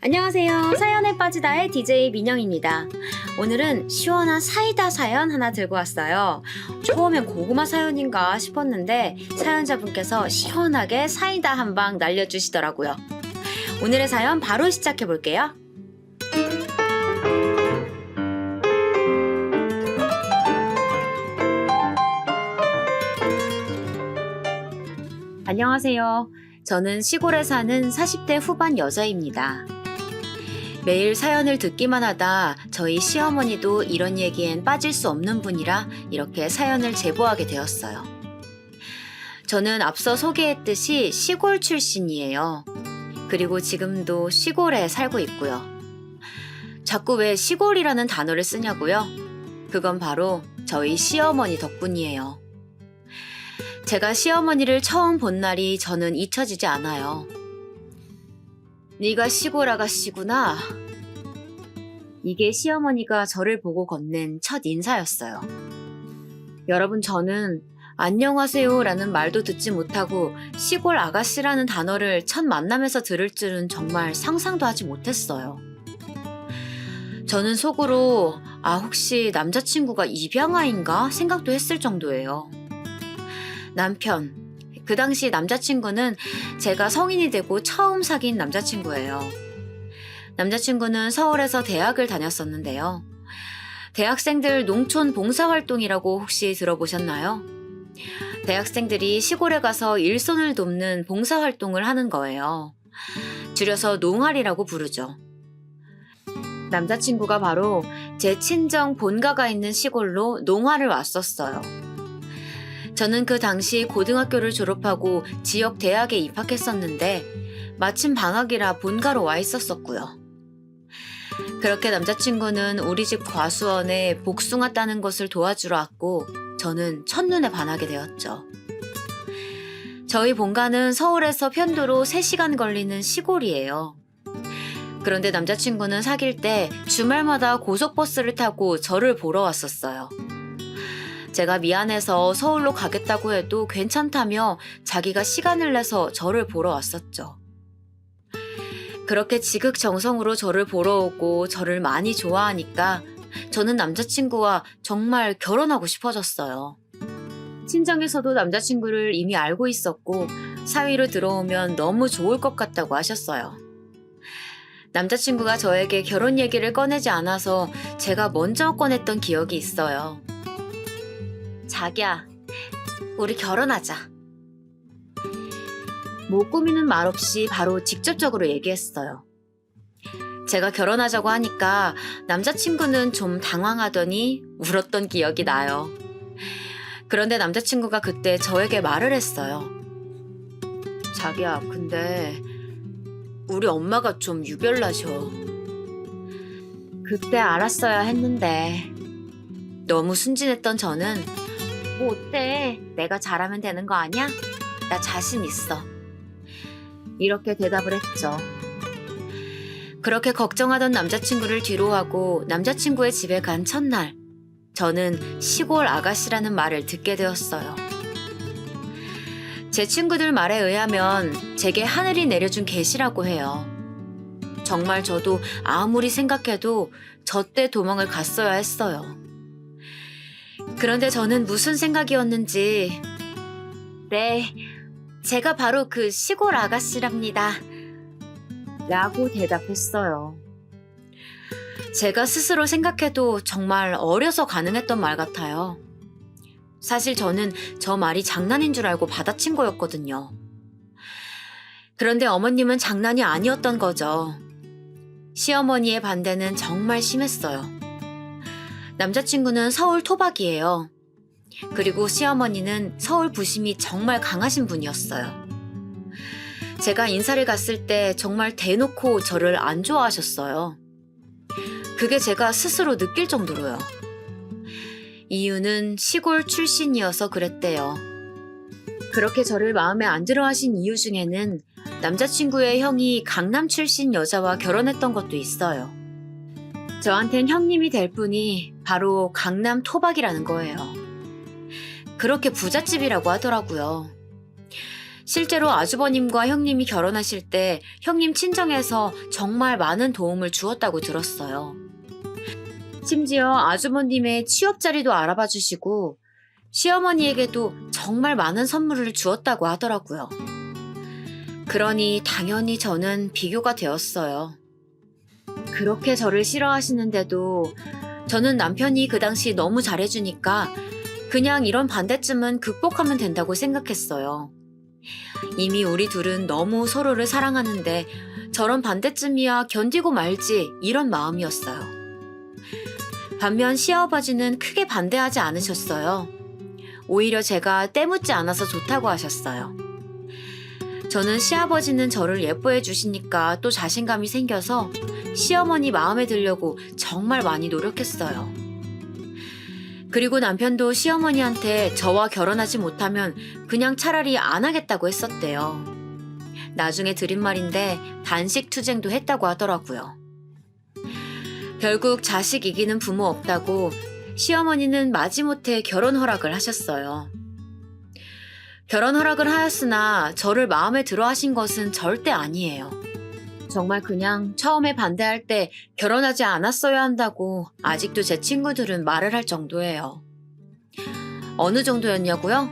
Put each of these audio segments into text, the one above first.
안녕하세요. 사연에 빠지다의 DJ 민영입니다. 오늘은 시원한 사이다 사연 하나 들고 왔어요. 처음엔 고구마 사연인가 싶었는데 사연자분께서 시원하게 사이다 한 방 날려주시더라고요. 오늘의 사연 바로 시작해 볼게요. 안녕하세요. 저는 시골에 사는 40대 후반 여자입니다. 매일 사연을 듣기만 하다 저희 시어머니도 이런 얘기엔 빠질 수 없는 분이라 이렇게 사연을 제보하게 되었어요. 저는 앞서 소개했듯이 시골 출신이에요. 그리고 지금도 시골에 살고 있고요. 자꾸 왜 시골이라는 단어를 쓰냐고요? 그건 바로 저희 시어머니 덕분이에요. 제가 시어머니를 처음 본 날이 저는 잊혀지지 않아요. 네가 시골 아가씨구나. 이게 시어머니가 저를 보고 건넨 첫 인사였어요. 여러분, 저는 안녕하세요 라는 말도 듣지 못하고 시골 아가씨라는 단어를 첫 만남에서 들을 줄은 정말 상상도 하지 못했어요. 저는 속으로 혹시 남자친구가 입양아인가 생각도 했을 정도예요. 남편, 그 당시 남자친구는 제가 성인이 되고 처음 사귄 남자친구예요. 남자친구는 서울에서 대학을 다녔었는데요. 대학생들 농촌 봉사활동이라고 혹시 들어보셨나요? 대학생들이 시골에 가서 일손을 돕는 봉사활동을 하는 거예요. 줄여서 농활이라고 부르죠. 남자친구가 바로 제 친정 본가가 있는 시골로 농활을 왔었어요. 저는 그 당시 고등학교를 졸업하고 지역 대학에 입학했었는데 마침 방학이라 본가로 와 있었었고요. 그렇게 남자친구는 우리 집 과수원에 복숭아 따는 것을 도와주러 왔고 저는 첫눈에 반하게 되었죠. 저희 본가는 서울에서 편도로 3시간 걸리는 시골이에요. 그런데 남자친구는 사귈 때 주말마다 고속버스를 타고 저를 보러 왔었어요. 제가 미안해서 서울로 가겠다고 해도 괜찮다며 자기가 시간을 내서 저를 보러 왔었죠. 그렇게 지극정성으로 저를 보러 오고 저를 많이 좋아하니까 저는 남자친구와 정말 결혼하고 싶어졌어요. 친정에서도 남자친구를 이미 알고 있었고 사위로 들어오면 너무 좋을 것 같다고 하셨어요. 남자친구가 저에게 결혼 얘기를 꺼내지 않아서 제가 먼저 꺼냈던 기억이 있어요. 자기야, 우리 결혼하자. 뭐 꾸미는 말 없이 바로 직접적으로 얘기했어요. 제가 결혼하자고 하니까 남자친구는 좀 당황하더니 울었던 기억이 나요. 그런데 남자친구가 그때 저에게 말을 했어요. 자기야, 근데 우리 엄마가 좀 유별나셔. 그때 알았어야 했는데. 너무 순진했던 저는 뭐 어때? 내가 잘하면 되는 거 아니야? 나 자신 있어. 이렇게 대답을 했죠. 그렇게 걱정하던 남자친구를 뒤로하고 남자친구의 집에 간 첫날, 저는 시골 아가씨라는 말을 듣게 되었어요. 제 친구들 말에 의하면 제게 하늘이 내려준 계시라고 해요. 정말 저도 아무리 생각해도 저 때 도망을 갔어야 했어요. 그런데 저는 무슨 생각이었는지, 네, 제가 바로 그 시골 아가씨랍니다. 라고 대답했어요. 제가 스스로 생각해도 정말 어려서 가능했던 말 같아요. 사실 저는 저 말이 장난인 줄 알고 받아친 거였거든요. 그런데 어머님은 장난이 아니었던 거죠. 시어머니의 반대는 정말 심했어요. 남자친구는 서울 토박이에요. 그리고 시어머니는 서울 부심이 정말 강하신 분이었어요. 제가 인사를 갔을 때 정말 대놓고 저를 안 좋아하셨어요. 그게 제가 스스로 느낄 정도로요. 이유는 시골 출신이어서 그랬대요. 그렇게 저를 마음에 안 들어 하신 이유 중에는 남자친구의 형이 강남 출신 여자와 결혼했던 것도 있어요. 저한텐 형님이 될 분이 바로 강남 토박이라는 거예요. 그렇게 부잣집이라고 하더라고요. 실제로 아주버님과 형님이 결혼하실 때 형님 친정에서 정말 많은 도움을 주었다고 들었어요. 심지어 아주버님의 취업 자리도 알아봐 주시고 시어머니에게도 정말 많은 선물을 주었다고 하더라고요. 그러니 당연히 저는 비교가 되었어요. 그렇게 저를 싫어하시는데도 저는 남편이 그 당시 너무 잘해주니까 그냥 이런 반대쯤은 극복하면 된다고 생각했어요. 이미 우리 둘은 너무 서로를 사랑하는데 저런 반대쯤이야 견디고 말지 이런 마음이었어요. 반면 시아버지는 크게 반대하지 않으셨어요. 오히려 제가 때묻지 않아서 좋다고 하셨어요. 저는 시아버지는 저를 예뻐해 주시니까 또 자신감이 생겨서 시어머니 마음에 들려고 정말 많이 노력했어요. 그리고 남편도 시어머니한테 저와 결혼하지 못하면 그냥 차라리 안 하겠다고 했었대요. 나중에 들은 말인데 단식투쟁도 했다고 하더라고요. 결국 자식 이기는 부모 없다고 시어머니는 마지못해 결혼 허락을 하셨어요. 결혼 허락을 하였으나 저를 마음에 들어 하신 것은 절대 아니에요. 정말 그냥 처음에 반대할 때 결혼하지 않았어야 한다고 아직도 제 친구들은 말을 할 정도예요. 어느 정도였냐고요?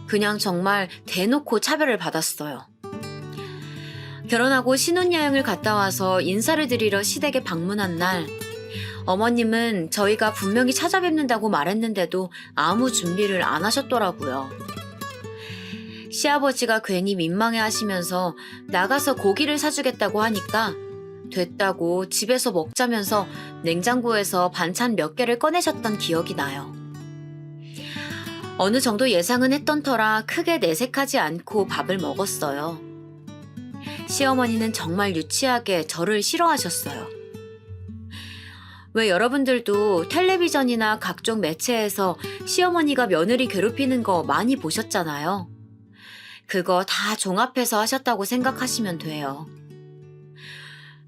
그냥 정말 대놓고 차별을 받았어요. 결혼하고 신혼여행을 갔다 와서 인사를 드리러 시댁에 방문한 날, 어머님은 저희가 분명히 찾아뵙는다고 말했는데도 아무 준비를 안 하셨더라고요. 시아버지가 괜히 민망해 하시면서 나가서 고기를 사주겠다고 하니까 됐다고 집에서 먹자면서 냉장고에서 반찬 몇 개를 꺼내셨던 기억이 나요. 어느 정도 예상은 했던 터라 크게 내색하지 않고 밥을 먹었어요. 시어머니는 정말 유치하게 저를 싫어하셨어요. 왜 여러분들도 텔레비전이나 각종 매체에서 시어머니가 며느리 괴롭히는 거 많이 보셨잖아요. 그거 다 종합해서 하셨다고 생각하시면 돼요.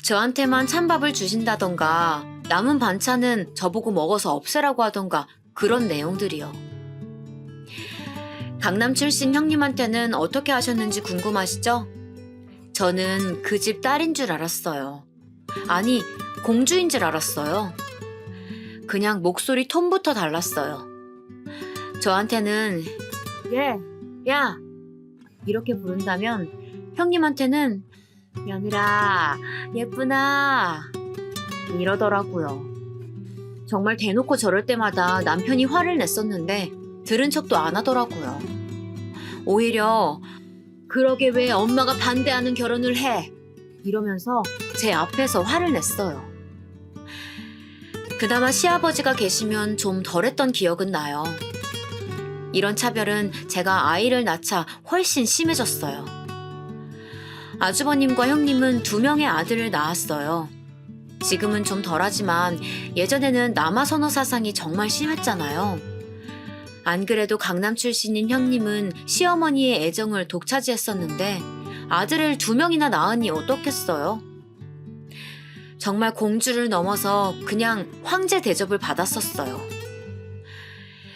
저한테만 찬밥을 주신다던가 남은 반찬은 저보고 먹어서 없애라고 하던가 그런 내용들이요. 강남 출신 형님한테는 어떻게 하셨는지 궁금하시죠? 저는 그 집 딸인 줄 알았어요. 아니, 공주인 줄 알았어요. 그냥 목소리 톤부터 달랐어요. 저한테는 야 이렇게 부른다면 형님한테는 며느라 예쁘나 이러더라고요. 정말 대놓고 저럴 때마다 남편이 화를 냈었는데 들은 척도 안 하더라고요. 오히려 그러게 왜 엄마가 반대하는 결혼을 해? 이러면서 제 앞에서 화를 냈어요. 그나마 시아버지가 계시면 좀 덜했던 기억은 나요. 이런 차별은 제가 아이를 낳자 훨씬 심해졌어요. 아주버님과 형님은 2명의 아들을 낳았어요. 지금은 좀 덜하지만 예전에는 남아선호 사상이 정말 심했잖아요. 안 그래도 강남 출신인 형님은 시어머니의 애정을 독차지했었는데 아들을 2명이나 낳으니 어떻겠어요? 정말 공주를 넘어서 그냥 황제 대접을 받았었어요.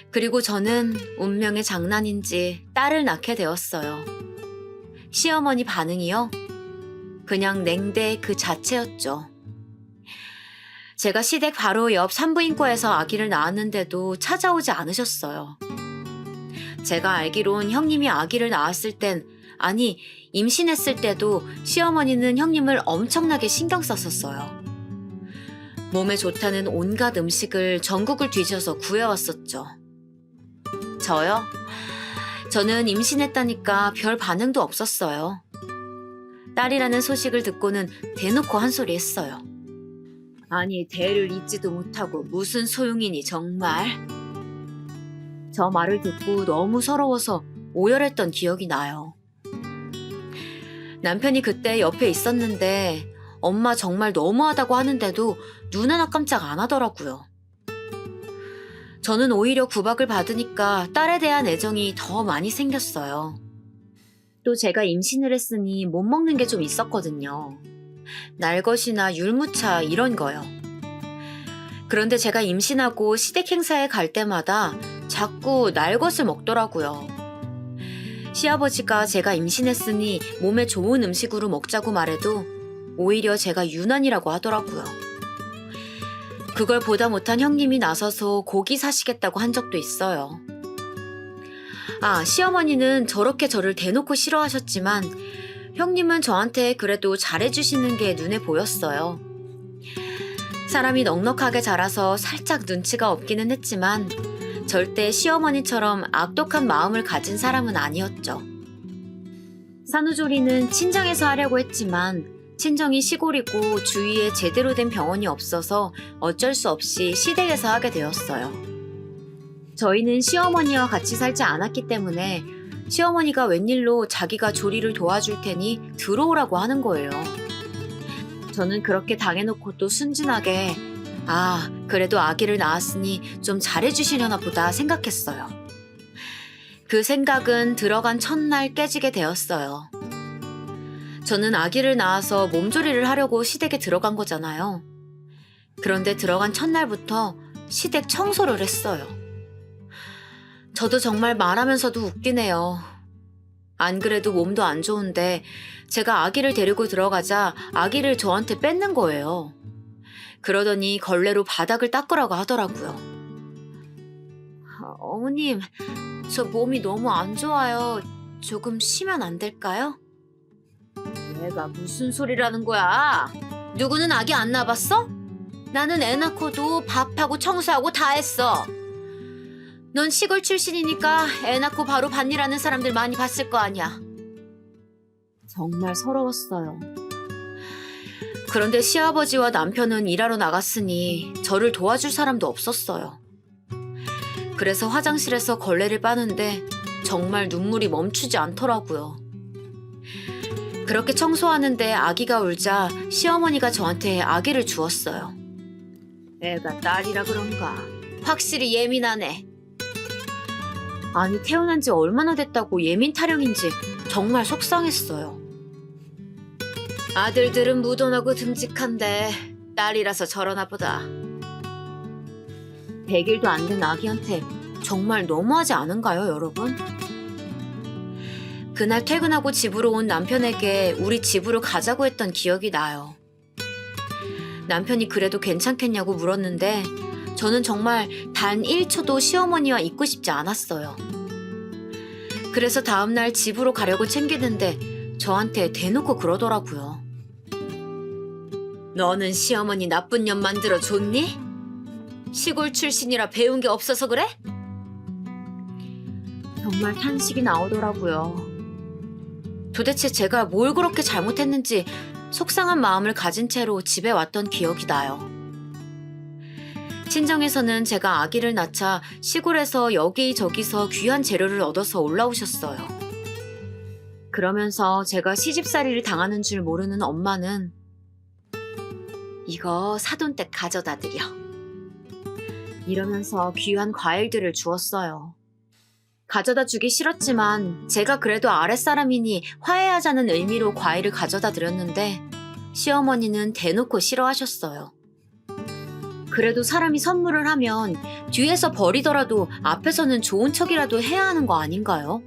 그리고 저는 운명의 장난인지 딸을 낳게 되었어요. 시어머니 반응이요? 그냥 냉대 그 자체였죠. 제가 시댁 바로 옆 산부인과에서 아기를 낳았는데도 찾아오지 않으셨어요. 제가 알기론 형님이 아기를 낳았을 땐, 아니 임신했을 때도 시어머니는 형님을 엄청나게 신경 썼었어요. 몸에 좋다는 온갖 음식을 전국을 뒤져서 구해왔었죠. 저요? 저는 임신했다니까 별 반응도 없었어요. 딸이라는 소식을 듣고는 대놓고 한 소리 했어요. 아니 대를 잇지도 못하고 무슨 소용이니 정말. 저 말을 듣고 너무 서러워서 오열했던 기억이 나요. 남편이 그때 옆에 있었는데 엄마 정말 너무하다고 하는데도 눈 하나 깜짝 안 하더라고요. 저는 오히려 구박을 받으니까 딸에 대한 애정이 더 많이 생겼어요. 또 제가 임신을 했으니 못 먹는 게 좀 있었거든요. 날것이나 율무차 이런 거요. 그런데 제가 임신하고 시댁 행사에 갈 때마다 자꾸 날것을 먹더라고요. 시아버지가 제가 임신했으니 몸에 좋은 음식으로 먹자고 말해도 오히려 제가 유난이라고 하더라고요. 그걸 보다 못한 형님이 나서서 고기 사시겠다고 한 적도 있어요. 시어머니는 저렇게 저를 대놓고 싫어하셨지만 형님은 저한테 그래도 잘해주시는 게 눈에 보였어요. 사람이 넉넉하게 자라서 살짝 눈치가 없기는 했지만 절대 시어머니처럼 악독한 마음을 가진 사람은 아니었죠. 산후조리는 친정에서 하려고 했지만 친정이 시골이고 주위에 제대로 된 병원이 없어서 어쩔 수 없이 시댁에서 하게 되었어요. 저희는 시어머니와 같이 살지 않았기 때문에 시어머니가 웬일로 자기가 조리를 도와줄 테니 들어오라고 하는 거예요. 저는 그렇게 당해놓고 또 순진하게 그래도 아기를 낳았으니 좀 잘해주시려나 보다 생각했어요. 그 생각은 들어간 첫날 깨지게 되었어요. 저는 아기를 낳아서 몸조리를 하려고 시댁에 들어간 거잖아요. 그런데 들어간 첫날부터 시댁 청소를 했어요. 저도 정말 말하면서도 웃기네요. 안 그래도 몸도 안 좋은데 제가 아기를 데리고 들어가자 아기를 저한테 뺏는 거예요. 그러더니 걸레로 바닥을 닦으라고 하더라고요. 어머님, 저 몸이 너무 안 좋아요. 조금 쉬면 안 될까요? 내가 무슨 소리라는 거야? 누구는 아기 안 낳아봤어? 나는 애 낳고도 밥하고 청소하고 다 했어. 넌 시골 출신이니까 애 낳고 바로 밭일하는 사람들 많이 봤을 거 아니야. 정말 서러웠어요. 그런데 시아버지와 남편은 일하러 나갔으니 저를 도와줄 사람도 없었어요. 그래서 화장실에서 걸레를 빠는데 정말 눈물이 멈추지 않더라고요. 그렇게 청소하는데 아기가 울자 시어머니가 저한테 아기를 주었어요. 애가 딸이라 그런가 확실히 예민하네. 아니 태어난 지 얼마나 됐다고 예민 타령인지 정말 속상했어요. 아들들은 무던하고 듬직한데 딸이라서 저러나 보다. 100일도 안 된 아기한테 정말 너무하지 않은가요, 여러분? 그날 퇴근하고 집으로 온 남편에게 우리 집으로 가자고 했던 기억이 나요. 남편이 그래도 괜찮겠냐고 물었는데 저는 정말 단 1초도 시어머니와 있고 싶지 않았어요. 그래서 다음날 집으로 가려고 챙기는데 저한테 대놓고 그러더라고요. 너는 시어머니 나쁜 년 만들어 줬니? 시골 출신이라 배운 게 없어서 그래? 정말 탄식이 나오더라고요. 도대체 제가 뭘 그렇게 잘못했는지 속상한 마음을 가진 채로 집에 왔던 기억이 나요. 친정에서는 제가 아기를 낳자 시골에서 여기저기서 귀한 재료를 얻어서 올라오셨어요. 그러면서 제가 시집살이를 당하는 줄 모르는 엄마는 이거 사돈댁 가져다 드려. 이러면서 귀한 과일들을 주었어요. 가져다 주기 싫었지만 제가 그래도 아랫사람이니 화해하자는 의미로 과일을 가져다 드렸는데 시어머니는 대놓고 싫어하셨어요. 그래도 사람이 선물을 하면 뒤에서 버리더라도 앞에서는 좋은 척이라도 해야 하는 거 아닌가요?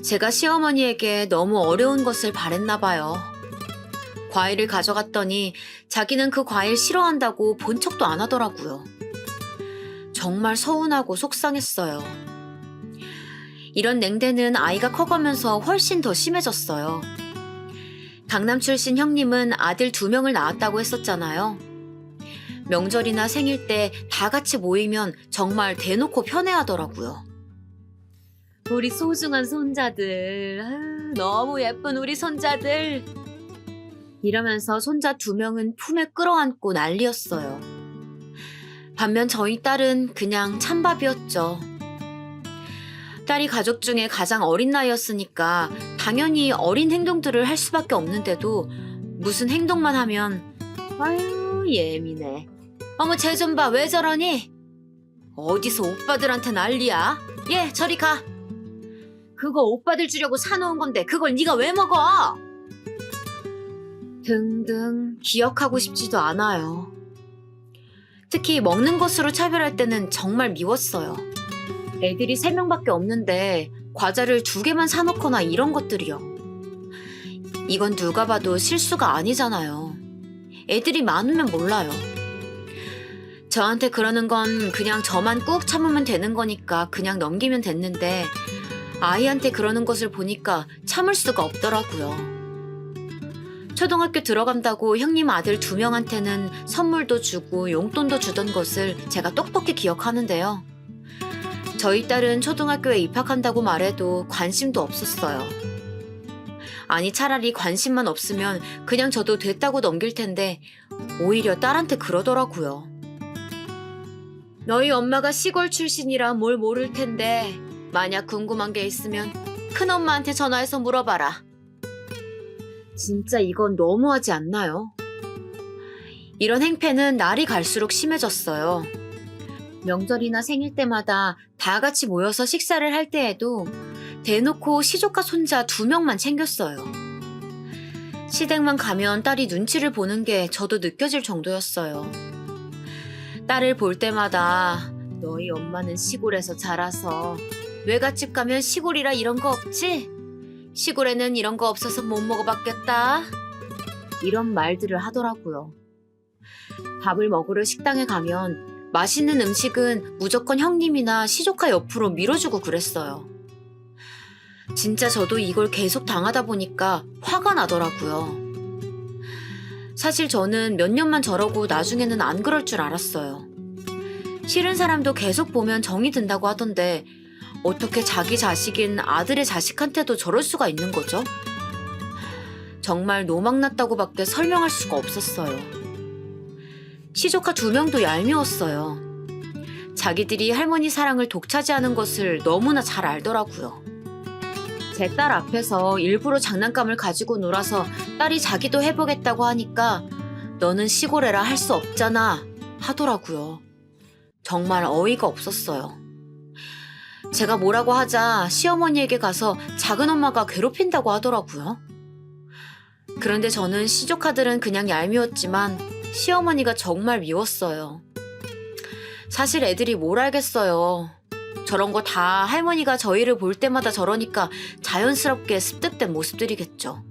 제가 시어머니에게 너무 어려운 것을 바랬나 봐요. 과일을 가져갔더니 자기는 그 과일 싫어한다고 본 척도 안 하더라고요. 정말 서운하고 속상했어요. 이런 냉대는 아이가 커가면서 훨씬 더 심해졌어요. 강남 출신 형님은 아들 2명을 낳았다고 했었잖아요. 명절이나 생일 때 다 같이 모이면 정말 대놓고 편애하더라고요. 우리 소중한 손자들, 너무 예쁜 우리 손자들. 이러면서 손자 2명은 품에 끌어안고 난리였어요. 반면 저희 딸은 그냥 찬밥이었죠. 딸이 가족 중에 가장 어린 나이였으니까 당연히 어린 행동들을 할 수밖에 없는데도 무슨 행동만 하면 아유 예민해. 어머 쟤 좀 봐 왜 저러니? 어디서 오빠들한테 난리야? 얘 저리 가. 그거 오빠들 주려고 사놓은 건데 그걸 네가 왜 먹어? 등등 기억하고 싶지도 않아요. 특히 먹는 것으로 차별할 때는 정말 미웠어요. 애들이 3명밖에 없는데 과자를 2개만 사놓거나 이런 것들이요. 이건 누가 봐도 실수가 아니잖아요. 애들이 많으면 몰라요. 저한테 그러는 건 그냥 저만 꾹 참으면 되는 거니까 그냥 넘기면 됐는데 아이한테 그러는 것을 보니까 참을 수가 없더라고요. 초등학교 들어간다고 형님 아들 2명한테는 선물도 주고 용돈도 주던 것을 제가 똑똑히 기억하는데요. 저희 딸은 초등학교에 입학한다고 말해도 관심도 없었어요. 아니 차라리 관심만 없으면 그냥 저도 됐다고 넘길 텐데 오히려 딸한테 그러더라고요. 너희 엄마가 시골 출신이라 뭘 모를 텐데 만약 궁금한 게 있으면 큰엄마한테 전화해서 물어봐라. 진짜 이건 너무하지 않나요? 이런 행패는 날이 갈수록 심해졌어요. 명절이나 생일 때마다 다 같이 모여서 식사를 할 때에도 대놓고 시조카 손자 2명만 챙겼어요. 시댁만 가면 딸이 눈치를 보는 게 저도 느껴질 정도였어요. 딸을 볼 때마다 너희 엄마는 시골에서 자라서 외갓집 가면 시골이라 이런 거 없지? 시골에는 이런 거 없어서 못 먹어봤겠다. 이런 말들을 하더라고요. 밥을 먹으러 식당에 가면 맛있는 음식은 무조건 형님이나 시조카 옆으로 밀어주고 그랬어요. 진짜 저도 이걸 계속 당하다 보니까 화가 나더라고요. 사실 저는 몇 년만 저러고 나중에는 안 그럴 줄 알았어요. 싫은 사람도 계속 보면 정이 든다고 하던데 어떻게 자기 자식인 아들의 자식한테도 저럴 수가 있는 거죠? 정말 노망났다고밖에 설명할 수가 없었어요. 시조카 2명도 얄미웠어요. 자기들이 할머니 사랑을 독차지하는 것을 너무나 잘 알더라고요. 제 딸 앞에서 일부러 장난감을 가지고 놀아서 딸이 자기도 해보겠다고 하니까 너는 시골애라 할 수 없잖아 하더라고요. 정말 어이가 없었어요. 제가 뭐라고 하자 시어머니에게 가서 작은엄마가 괴롭힌다고 하더라고요. 그런데 저는 시조카들은 그냥 얄미웠지만 시어머니가 정말 미웠어요. 사실 애들이 뭘 알겠어요. 저런 거 다 할머니가 저희를 볼 때마다 저러니까 자연스럽게 습득된 모습들이겠죠.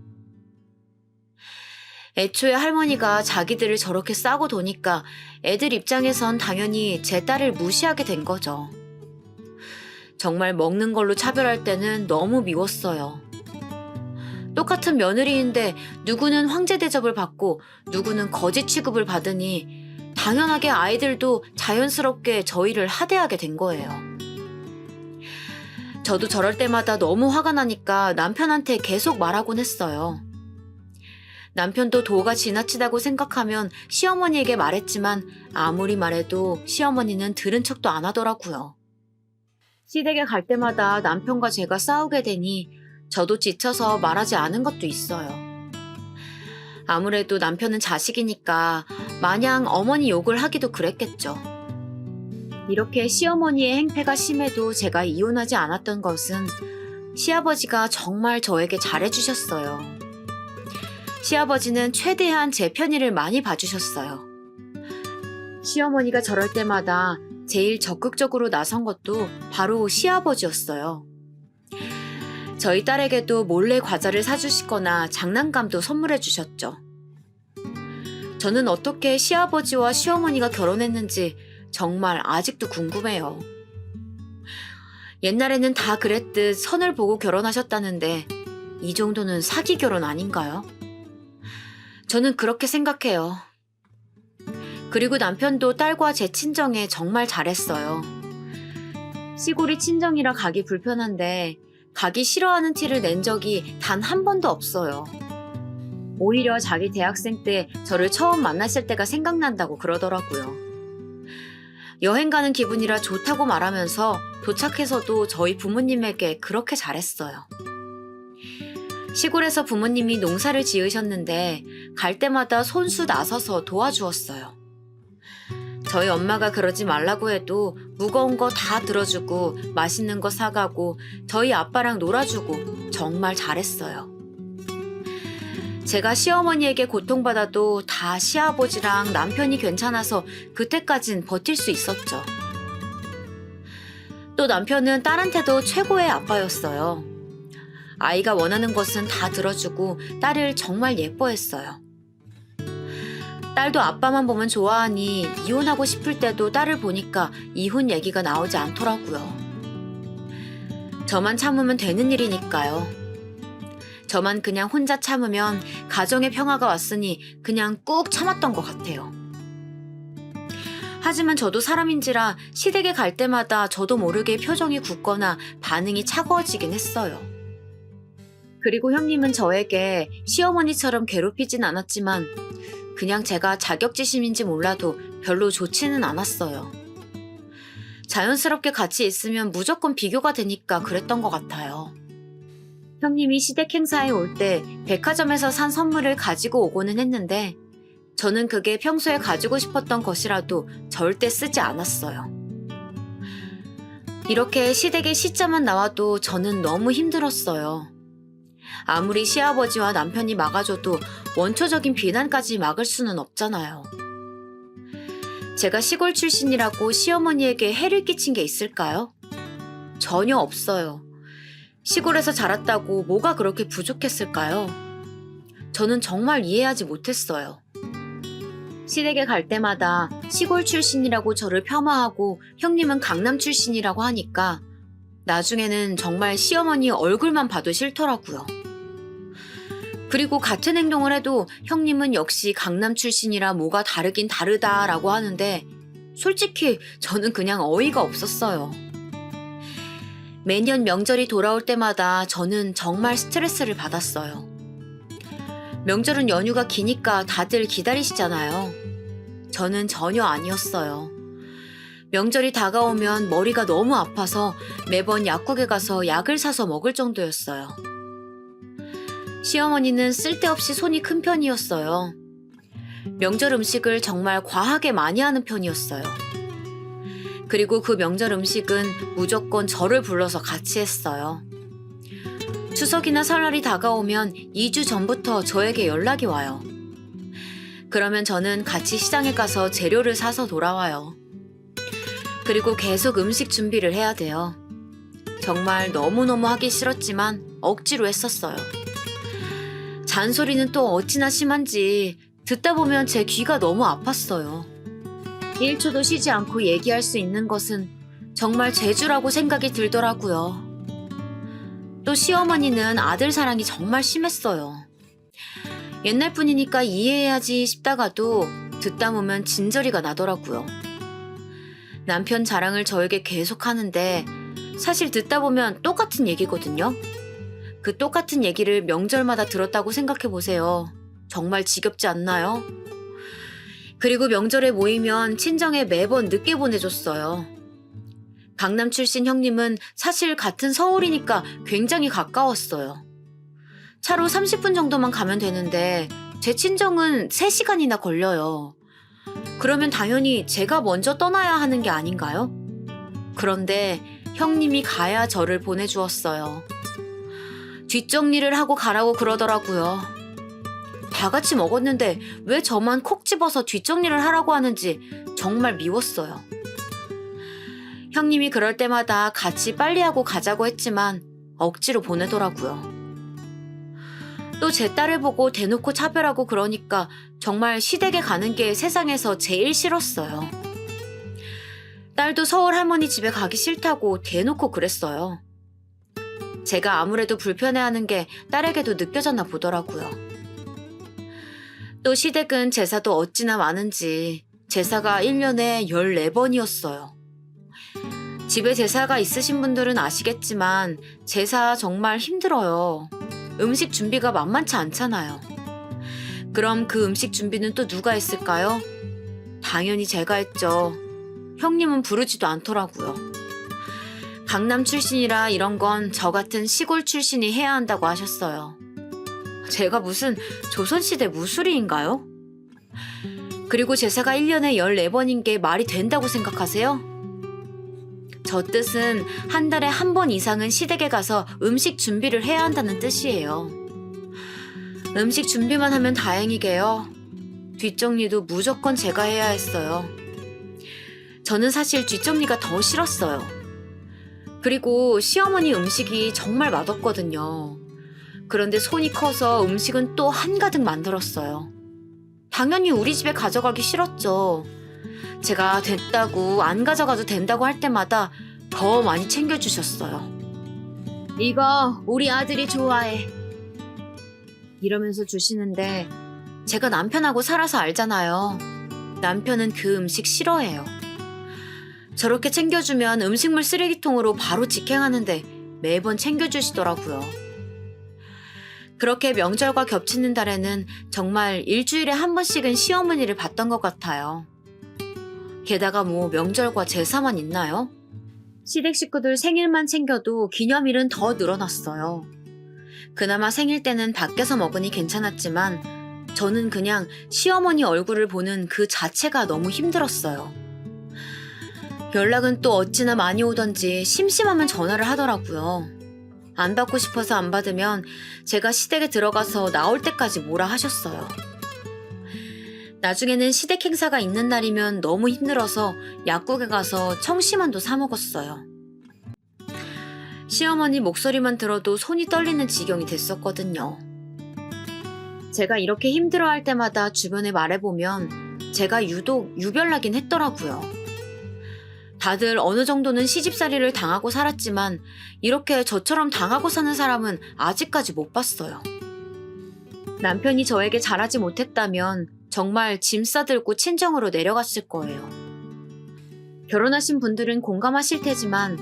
애초에 할머니가 자기들을 저렇게 싸고 도니까 애들 입장에선 당연히 제 딸을 무시하게 된 거죠. 정말 먹는 걸로 차별할 때는 너무 미웠어요. 똑같은 며느리인데 누구는 황제 대접을 받고 누구는 거지 취급을 받으니 당연하게 아이들도 자연스럽게 저희를 하대하게 된 거예요. 저도 저럴 때마다 너무 화가 나니까 남편한테 계속 말하곤 했어요. 남편도 도가 지나치다고 생각하면 시어머니에게 말했지만 아무리 말해도 시어머니는 들은 척도 안 하더라고요. 시댁에 갈 때마다 남편과 제가 싸우게 되니 저도 지쳐서 말하지 않은 것도 있어요. 아무래도 남편은 자식이니까 마냥 어머니 욕을 하기도 그랬겠죠. 이렇게 시어머니의 행패가 심해도 제가 이혼하지 않았던 것은 시아버지가 정말 저에게 잘해주셨어요. 시아버지는 최대한 제 편의를 많이 봐주셨어요. 시어머니가 저럴 때마다 제일 적극적으로 나선 것도 바로 시아버지였어요. 저희 딸에게도 몰래 과자를 사주시거나 장난감도 선물해 주셨죠. 저는 어떻게 시아버지와 시어머니가 결혼했는지 정말 아직도 궁금해요. 옛날에는 다 그랬듯 선을 보고 결혼하셨다는데 이 정도는 사기 결혼 아닌가요? 저는 그렇게 생각해요. 그리고 남편도 딸과 제 친정에 정말 잘했어요. 시골이 친정이라 가기 불편한데 가기 싫어하는 티를 낸 적이 단 한 번도 없어요. 오히려 자기 대학생 때 저를 처음 만났을 때가 생각난다고 그러더라고요. 여행 가는 기분이라 좋다고 말하면서 도착해서도 저희 부모님에게 그렇게 잘했어요. 시골에서 부모님이 농사를 지으셨는데 갈 때마다 손수 나서서 도와주었어요. 저희 엄마가 그러지 말라고 해도 무거운 거 다 들어주고 맛있는 거 사가고 저희 아빠랑 놀아주고 정말 잘했어요. 제가 시어머니에게 고통받아도 다 시아버지랑 남편이 괜찮아서 그때까진 버틸 수 있었죠. 또 남편은 딸한테도 최고의 아빠였어요. 아이가 원하는 것은 다 들어주고 딸을 정말 예뻐했어요. 딸도 아빠만 보면 좋아하니 이혼하고 싶을 때도 딸을 보니까 이혼 얘기가 나오지 않더라고요. 저만 참으면 되는 일이니까요. 저만 그냥 혼자 참으면 가정의 평화가 왔으니 그냥 꾹 참았던 것 같아요. 하지만 저도 사람인지라 시댁에 갈 때마다 저도 모르게 표정이 굳거나 반응이 차가워지긴 했어요. 그리고 형님은 저에게 시어머니처럼 괴롭히진 않았지만 그냥 제가 자격지심인지 몰라도 별로 좋지는 않았어요. 자연스럽게 같이 있으면 무조건 비교가 되니까 그랬던 것 같아요. 형님이 시댁 행사에 올 때 백화점에서 산 선물을 가지고 오고는 했는데 저는 그게 평소에 가지고 싶었던 것이라도 절대 쓰지 않았어요. 이렇게 시댁의 시자만 나와도 저는 너무 힘들었어요. 아무리 시아버지와 남편이 막아줘도 원초적인 비난까지 막을 수는 없잖아요. 제가 시골 출신이라고 시어머니에게 해를 끼친 게 있을까요? 전혀 없어요. 시골에서 자랐다고 뭐가 그렇게 부족했을까요? 저는 정말 이해하지 못했어요. 시댁에 갈 때마다 시골 출신이라고 저를 폄하하고 형님은 강남 출신이라고 하니까 나중에는 정말 시어머니 얼굴만 봐도 싫더라고요. 그리고 같은 행동을 해도 형님은 역시 강남 출신이라 뭐가 다르긴 다르다라고 하는데 솔직히 저는 그냥 어이가 없었어요. 매년 명절이 돌아올 때마다 저는 정말 스트레스를 받았어요. 명절은 연휴가 기니까 다들 기다리시잖아요. 저는 전혀 아니었어요. 명절이 다가오면 머리가 너무 아파서 매번 약국에 가서 약을 사서 먹을 정도였어요. 시어머니는 쓸데없이 손이 큰 편이었어요. 명절 음식을 정말 과하게 많이 하는 편이었어요. 그리고 그 명절 음식은 무조건 저를 불러서 같이 했어요. 추석이나 설날이 다가오면 2주 전부터 저에게 연락이 와요. 그러면 저는 같이 시장에 가서 재료를 사서 돌아와요. 그리고 계속 음식 준비를 해야 돼요. 정말 너무너무 하기 싫었지만 억지로 했었어요. 잔소리는 또 어찌나 심한지 듣다 보면 제 귀가 너무 아팠어요. 1초도 쉬지 않고 얘기할 수 있는 것은 정말 재주라고 생각이 들더라고요. 또 시어머니는 아들 사랑이 정말 심했어요. 옛날 분이니까 이해해야지 싶다가도 듣다 보면 진저리가 나더라고요. 남편 자랑을 저에게 계속 하는데 사실 듣다 보면 똑같은 얘기거든요. 그 똑같은 얘기를 명절마다 들었다고 생각해 보세요. 정말 지겹지 않나요? 그리고 명절에 모이면 친정에 매번 늦게 보내줬어요. 강남 출신 형님은 사실 같은 서울이니까 굉장히 가까웠어요. 차로 30분 정도만 가면 되는데 제 친정은 3시간이나 걸려요. 그러면 당연히 제가 먼저 떠나야 하는 게 아닌가요? 그런데 형님이 가야 저를 보내주었어요. 뒷정리를 하고 가라고 그러더라고요. 다 같이 먹었는데 왜 저만 콕 집어서 뒷정리를 하라고 하는지 정말 미웠어요. 형님이 그럴 때마다 같이 빨리 하고 가자고 했지만 억지로 보내더라고요. 또 제 딸을 보고 대놓고 차별하고 그러니까 정말 시댁에 가는 게 세상에서 제일 싫었어요. 딸도 서울 할머니 집에 가기 싫다고 대놓고 그랬어요. 제가 아무래도 불편해하는 게 딸에게도 느껴졌나 보더라고요. 또 시댁은 제사도 어찌나 많은지 제사가 1년에 14번이었어요. 집에 제사가 있으신 분들은 아시겠지만 제사 정말 힘들어요. 음식 준비가 만만치 않잖아요. 그럼 그 음식 준비는 또 누가 했을까요? 당연히 제가 했죠. 형님은 부르지도 않더라고요. 강남 출신이라 이런 건 저 같은 시골 출신이 해야 한다고 하셨어요. 제가 무슨 조선시대 무술이인가요? 그리고 제사가 1년에 14번인 게 말이 된다고 생각하세요? 저 뜻은 한 달에 한 번 이상은 시댁에 가서 음식 준비를 해야 한다는 뜻이에요. 음식 준비만 하면 다행이게요. 뒷정리도 무조건 제가 해야 했어요. 저는 사실 뒷정리가 더 싫었어요. 그리고 시어머니 음식이 정말 맛없거든요. 그런데 손이 커서 음식은 또 한가득 만들었어요. 당연히 우리 집에 가져가기 싫었죠. 제가 됐다고 안 가져가도 된다고 할 때마다 더 많이 챙겨주셨어요. 이거 우리 아들이 좋아해. 이러면서 주시는데 제가 남편하고 살아서 알잖아요. 남편은 그 음식 싫어해요. 저렇게 챙겨주면 음식물 쓰레기통으로 바로 직행하는데 매번 챙겨주시더라고요. 그렇게 명절과 겹치는 달에는 정말 일주일에 한 번씩은 시어머니를 봤던 것 같아요. 게다가 뭐 명절과 제사만 있나요? 시댁 식구들 생일만 챙겨도 기념일은 더 늘어났어요. 그나마 생일 때는 밖에서 먹으니 괜찮았지만 저는 그냥 시어머니 얼굴을 보는 그 자체가 너무 힘들었어요. 연락은 또 어찌나 많이 오던지 심심하면 전화를 하더라고요. 안 받고 싶어서 안 받으면 제가 시댁에 들어가서 나올 때까지 뭐라 하셨어요. 나중에는 시댁 행사가 있는 날이면 너무 힘들어서 약국에 가서 청심환도 사 먹었어요. 시어머니 목소리만 들어도 손이 떨리는 지경이 됐었거든요. 제가 이렇게 힘들어할 때마다 주변에 말해보면 제가 유독 유별나긴 했더라고요. 다들 어느 정도는 시집살이를 당하고 살았지만 이렇게 저처럼 당하고 사는 사람은 아직까지 못 봤어요. 남편이 저에게 잘하지 못했다면 정말 짐 싸들고 친정으로 내려갔을 거예요. 결혼하신 분들은 공감하실 테지만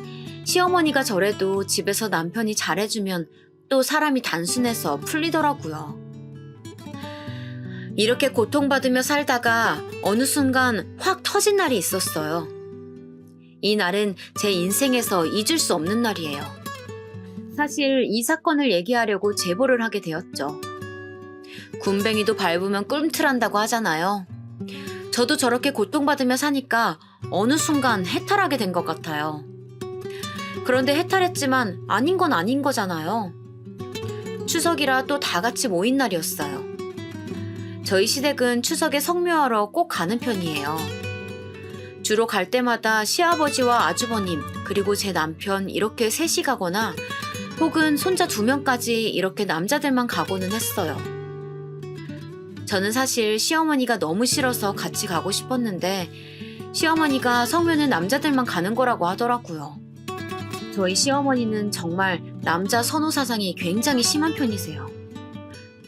시어머니가 저래도 집에서 남편이 잘해주면 또 사람이 단순해서 풀리더라고요. 이렇게 고통받으며 살다가 어느 순간 확 터진 날이 있었어요. 이 날은 제 인생에서 잊을 수 없는 날이에요. 사실 이 사건을 얘기하려고 제보를 하게 되었죠. 군뱅이도 밟으면 꿈틀한다고 하잖아요. 저도 저렇게 고통받으며 사니까 어느 순간 해탈하게 된 것 같아요. 그런데 해탈했지만 아닌 건 아닌 거잖아요. 추석이라 또 다 같이 모인 날이었어요. 저희 시댁은 추석에 성묘하러 꼭 가는 편이에요. 주로 갈 때마다 시아버지와 아주버님 그리고 제 남편 이렇게 셋이 가거나 혹은 손자 2명까지 이렇게 남자들만 가고는 했어요. 저는 사실 시어머니가 너무 싫어서 같이 가고 싶었는데 시어머니가 성묘는 남자들만 가는 거라고 하더라고요. 저희 시어머니는 정말 남자 선호 사상이 굉장히 심한 편이세요.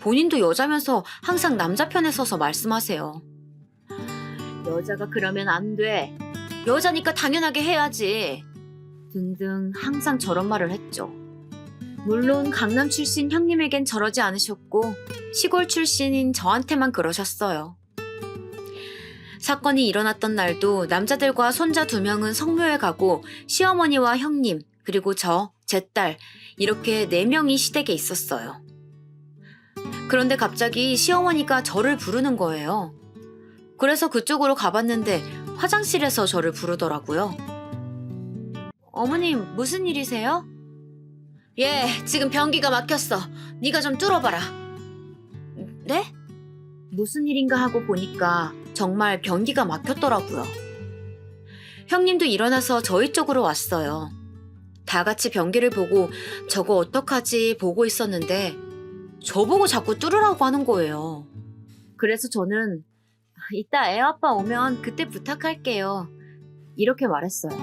본인도 여자면서 항상 남자 편에 서서 말씀하세요. 여자가 그러면 안 돼. 여자니까 당연하게 해야지. 등등 항상 저런 말을 했죠. 물론 강남 출신 형님에겐 저러지 않으셨고 시골 출신인 저한테만 그러셨어요. 사건이 일어났던 날도 남자들과 손자 2명은 성묘에 가고 시어머니와 형님 그리고 제 딸 이렇게 4명이 시댁에 있었어요. 그런데 갑자기 시어머니가 저를 부르는 거예요. 그래서 그쪽으로 가봤는데 화장실에서 저를 부르더라고요. 어머님 무슨 일이세요? 예, 지금 변기가 막혔어. 네가 좀 뚫어봐라. 네? 무슨 일인가 하고 보니까 정말 변기가 막혔더라고요. 형님도 일어나서 저희 쪽으로 왔어요. 다 같이 변기를 보고 저거 어떡하지 보고 있었는데 저보고 자꾸 뚫으라고 하는 거예요. 그래서 저는 이따 애 아빠 오면 그때 부탁할게요. 이렇게 말했어요.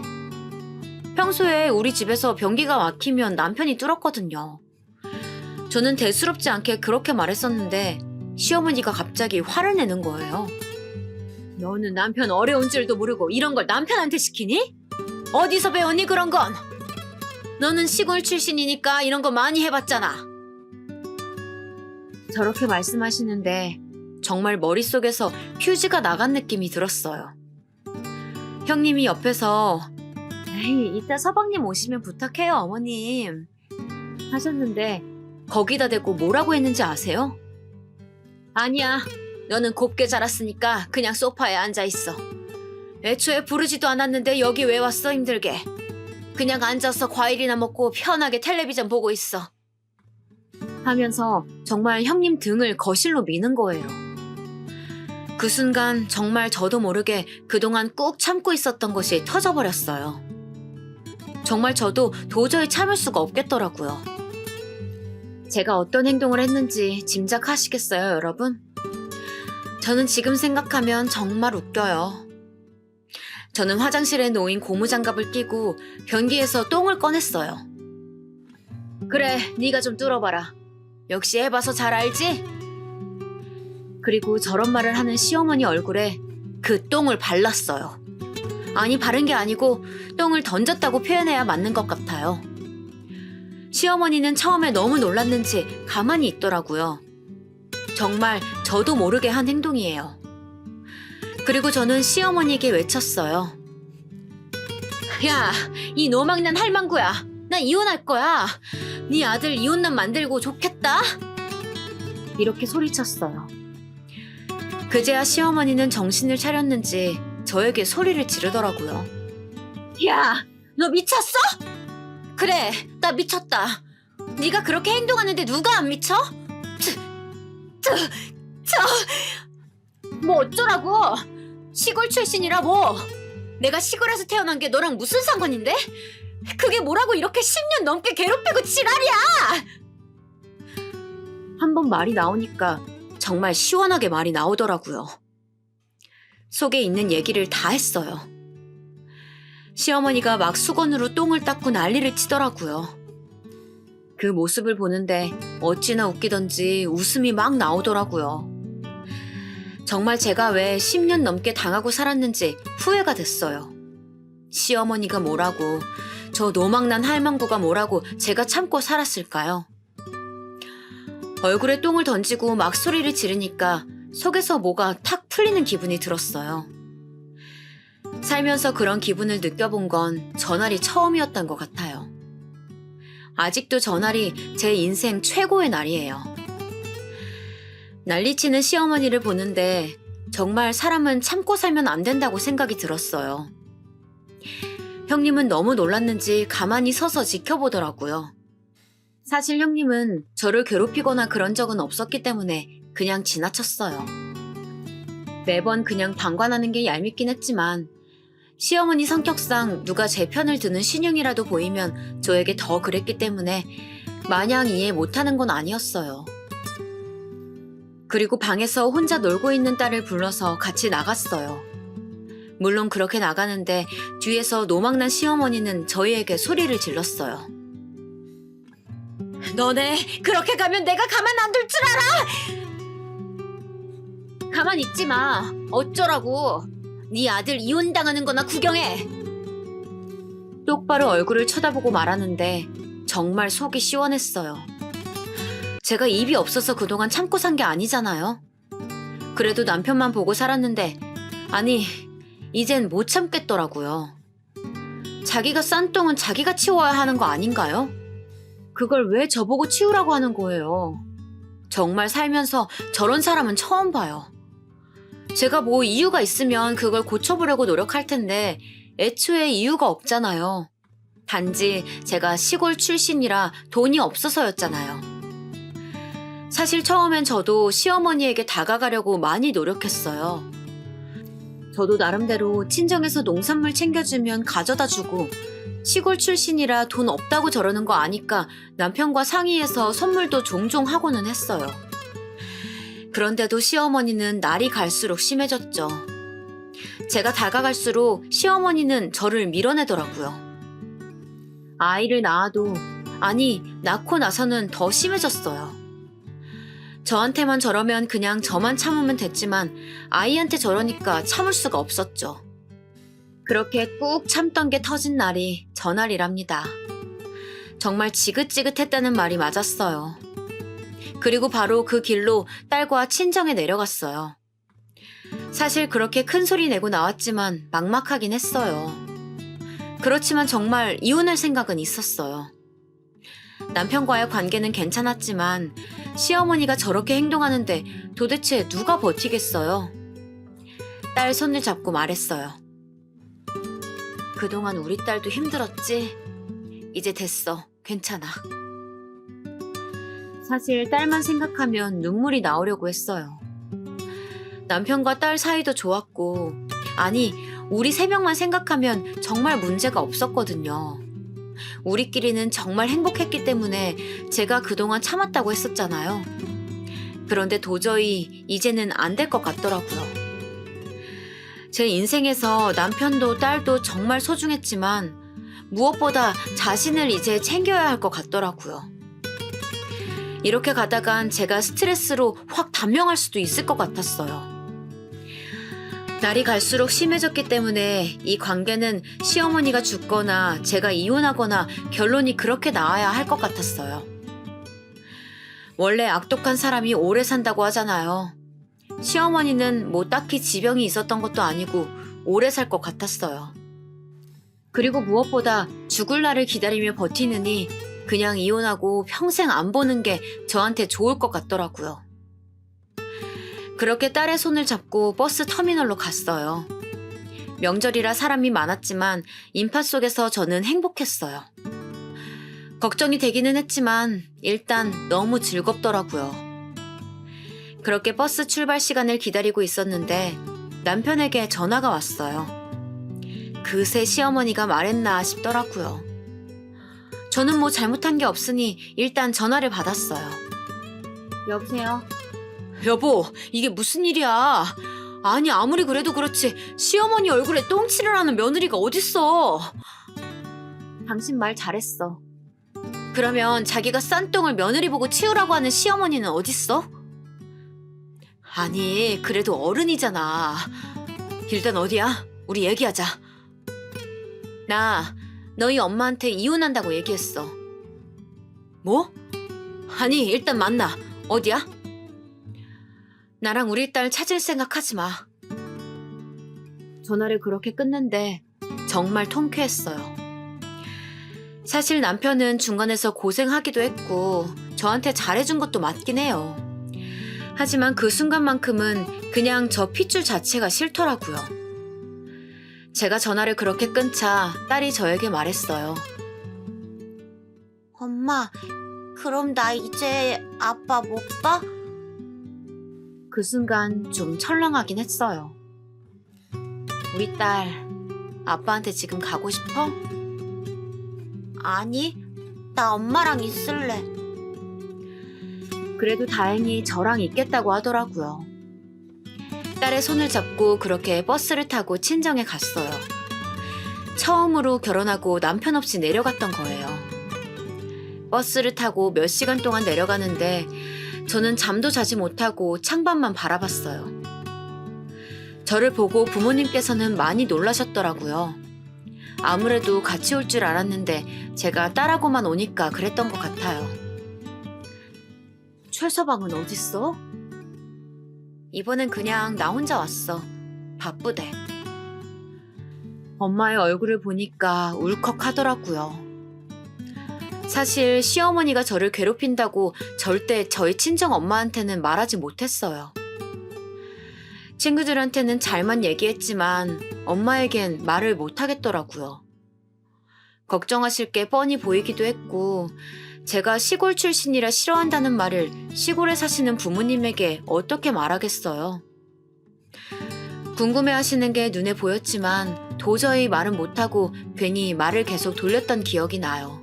평소에 우리 집에서 변기가 막히면 남편이 뚫었거든요. 저는 대수롭지 않게 그렇게 말했었는데 시어머니가 갑자기 화를 내는 거예요. 너는 남편 어려운 줄도 모르고 이런 걸 남편한테 시키니? 어디서 배웠니 그런 건? 너는 시골 출신이니까 이런 거 많이 해봤잖아. 저렇게 말씀하시는데 정말 머릿속에서 퓨즈가 나간 느낌이 들었어요. 형님이 옆에서 에이, 이따 서방님 오시면 부탁해요 어머님 하셨는데 거기다 대고 뭐라고 했는지 아세요? 아니야, 너는 곱게 자랐으니까 그냥 소파에 앉아있어. 애초에 부르지도 않았는데 여기 왜 왔어 힘들게. 그냥 앉아서 과일이나 먹고 편하게 텔레비전 보고 있어. 하면서 정말 형님 등을 거실로 미는 거예요. 그 순간 정말 저도 모르게 그동안 꾹 참고 있었던 것이 터져버렸어요. 정말 저도 도저히 참을 수가 없겠더라고요. 제가 어떤 행동을 했는지 짐작하시겠어요, 여러분? 저는 지금 생각하면 정말 웃겨요. 저는 화장실에 놓인 고무장갑을 끼고 변기에서 똥을 꺼냈어요. 그래, 네가 좀 뚫어봐라. 역시 해봐서 잘 알지? 그리고 저런 말을 하는 시어머니 얼굴에 그 똥을 발랐어요. 아니, 바른 게 아니고 똥을 던졌다고 표현해야 맞는 것 같아요. 시어머니는 처음에 너무 놀랐는지 가만히 있더라고요. 정말 저도 모르게 한 행동이에요. 그리고 저는 시어머니에게 외쳤어요. 야, 이 노망난 할망구야. 나 이혼할 거야. 네 아들 이혼남 만들고 좋겠다. 이렇게 소리쳤어요. 그제야 시어머니는 정신을 차렸는지 저에게 소리를 지르더라고요. 야, 너 미쳤어? 그래, 나 미쳤다. 네가 그렇게 행동하는데 누가 안 미쳐? 뭐 어쩌라고? 시골 출신이라 뭐. 내가 시골에서 태어난 게 너랑 무슨 상관인데? 그게 뭐라고 이렇게 10년 넘게 괴롭히고 지랄이야! 한번 말이 나오니까 정말 시원하게 말이 나오더라고요. 속에 있는 얘기를 다 했어요. 시어머니가 막 수건으로 똥을 닦고 난리를 치더라고요. 그 모습을 보는데 어찌나 웃기던지 웃음이 막 나오더라고요. 정말 제가 왜 10년 넘게 당하고 살았는지 후회가 됐어요. 시어머니가 뭐라고, 저 노망난 할망구가 뭐라고 제가 참고 살았을까요? 얼굴에 똥을 던지고 막 소리를 지르니까 속에서 뭐가 탁 풀리는 기분이 들었어요. 살면서 그런 기분을 느껴본 건 저날이 처음이었던 것 같아요. 아직도 저날이 제 인생 최고의 날이에요. 난리치는 시어머니를 보는데 정말 사람은 참고 살면 안 된다고 생각이 들었어요. 형님은 너무 놀랐는지 가만히 서서 지켜보더라고요. 사실 형님은 저를 괴롭히거나 그런 적은 없었기 때문에 그냥 지나쳤어요. 매번 그냥 방관하는 게 얄밉긴 했지만 시어머니 성격상 누가 제 편을 드는 신용이라도 보이면 저에게 더 그랬기 때문에 마냥 이해 못하는 건 아니었어요. 그리고 방에서 혼자 놀고 있는 딸을 불러서 같이 나갔어요. 물론 그렇게 나가는데 뒤에서 노망난 시어머니는 저희에게 소리를 질렀어요. 너네 그렇게 가면 내가 가만 안 둘 줄 알아! 가만 있지 마. 어쩌라고. 네 아들 이혼당하는 거나 구경해. 똑바로 얼굴을 쳐다보고 말하는데 정말 속이 시원했어요. 제가 입이 없어서 그동안 참고 산 게 아니잖아요. 그래도 남편만 보고 살았는데 아니 이젠 못 참겠더라고요. 자기가 싼 똥은 자기가 치워야 하는 거 아닌가요? 그걸 왜 저보고 치우라고 하는 거예요? 정말 살면서 저런 사람은 처음 봐요. 제가 뭐 이유가 있으면 그걸 고쳐보려고 노력할 텐데 애초에 이유가 없잖아요. 단지 제가 시골 출신이라 돈이 없어서였잖아요. 사실 처음엔 저도 시어머니에게 다가가려고 많이 노력했어요. 저도 나름대로 친정에서 농산물 챙겨주면 가져다 주고 시골 출신이라 돈 없다고 저러는 거 아니까 남편과 상의해서 선물도 종종 하고는 했어요. 그런데도 시어머니는 날이 갈수록 심해졌죠. 제가 다가갈수록 시어머니는 저를 밀어내더라고요. 아이를 낳아도, 아니, 낳고 나서는 더 심해졌어요. 저한테만 저러면 그냥 저만 참으면 됐지만 아이한테 저러니까 참을 수가 없었죠. 그렇게 꾹 참던 게 터진 날이 저날이랍니다. 정말 지긋지긋했다는 말이 맞았어요. 그리고 바로 그 길로 딸과 친정에 내려갔어요. 사실 그렇게 큰 소리 내고 나왔지만 막막하긴 했어요. 그렇지만 정말 이혼할 생각은 있었어요. 남편과의 관계는 괜찮았지만 시어머니가 저렇게 행동하는데 도대체 누가 버티겠어요? 딸 손을 잡고 말했어요. 그동안 우리 딸도 힘들었지? 이제 됐어. 괜찮아. 사실 딸만 생각하면 눈물이 나오려고 했어요. 남편과 딸 사이도 좋았고, 아니, 우리 세 명만 생각하면 정말 문제가 없었거든요. 우리끼리는 정말 행복했기 때문에 제가 그동안 참았다고 했었잖아요. 그런데 도저히 이제는 안 될 것 같더라고요. 제 인생에서 남편도 딸도 정말 소중했지만 무엇보다 자신을 이제 챙겨야 할 것 같더라고요. 이렇게 가다간 제가 스트레스로 확 단명할 수도 있을 것 같았어요. 날이 갈수록 심해졌기 때문에 이 관계는 시어머니가 죽거나 제가 이혼하거나 결론이 그렇게 나와야 할 것 같았어요. 원래 악독한 사람이 오래 산다고 하잖아요. 시어머니는 뭐 딱히 지병이 있었던 것도 아니고 오래 살 것 같았어요. 그리고 무엇보다 죽을 날을 기다리며 버티느니 그냥 이혼하고 평생 안 보는 게 저한테 좋을 것 같더라고요. 그렇게 딸의 손을 잡고 버스 터미널로 갔어요. 명절이라 사람이 많았지만 인파 속에서 저는 행복했어요. 걱정이 되기는 했지만 일단 너무 즐겁더라고요. 그렇게 버스 출발 시간을 기다리고 있었는데 남편에게 전화가 왔어요. 그새 시어머니가 말했나 싶더라고요. 저는 뭐 잘못한 게 없으니 일단 전화를 받았어요. 여보세요? 여보, 이게 무슨 일이야? 아니 아무리 그래도 그렇지 시어머니 얼굴에 똥칠을 하는 며느리가 어딨어? 당신 말 잘했어. 그러면 자기가 싼 똥을 며느리 보고 치우라고 하는 시어머니는 어딨어? 아니 그래도 어른이잖아. 일단 어디야? 우리 얘기하자. 나 너희 엄마한테 이혼한다고 얘기했어. 뭐? 아니 일단 만나. 어디야? 나랑 우리 딸 찾을 생각하지 마. 전화를 그렇게 끊는데 정말 통쾌했어요. 사실 남편은 중간에서 고생하기도 했고 저한테 잘해준 것도 맞긴 해요. 하지만 그 순간만큼은 그냥 저 핏줄 자체가 싫더라고요. 제가 전화를 그렇게 끊자 딸이 저에게 말했어요. 엄마, 그럼 나 이제 아빠 못 봐? 그 순간 좀 철렁하긴 했어요. 우리 딸, 아빠한테 지금 가고 싶어? 아니, 나 엄마랑 있을래. 그래도 다행히 저랑 있겠다고 하더라고요. 딸의 손을 잡고 그렇게 버스를 타고 친정에 갔어요. 처음으로 결혼하고 남편 없이 내려갔던 거예요. 버스를 타고 몇 시간 동안 내려가는데 저는 잠도 자지 못하고 창밖만 바라봤어요. 저를 보고 부모님께서는 많이 놀라셨더라고요. 아무래도 같이 올 줄 알았는데 제가 딸하고만 오니까 그랬던 것 같아요. 최서방은 어딨어? 이번엔 그냥 나 혼자 왔어. 바쁘대. 엄마의 얼굴을 보니까 울컥하더라고요. 사실 시어머니가 저를 괴롭힌다고 절대 저희 친정 엄마한테는 말하지 못했어요. 친구들한테는 잘만 얘기했지만 엄마에겐 말을 못하겠더라고요. 걱정하실 게 뻔히 보이기도 했고 제가 시골 출신이라 싫어한다는 말을 시골에 사시는 부모님에게 어떻게 말하겠어요. 궁금해하시는 게 눈에 보였지만 도저히 말은 못하고 괜히 말을 계속 돌렸던 기억이 나요.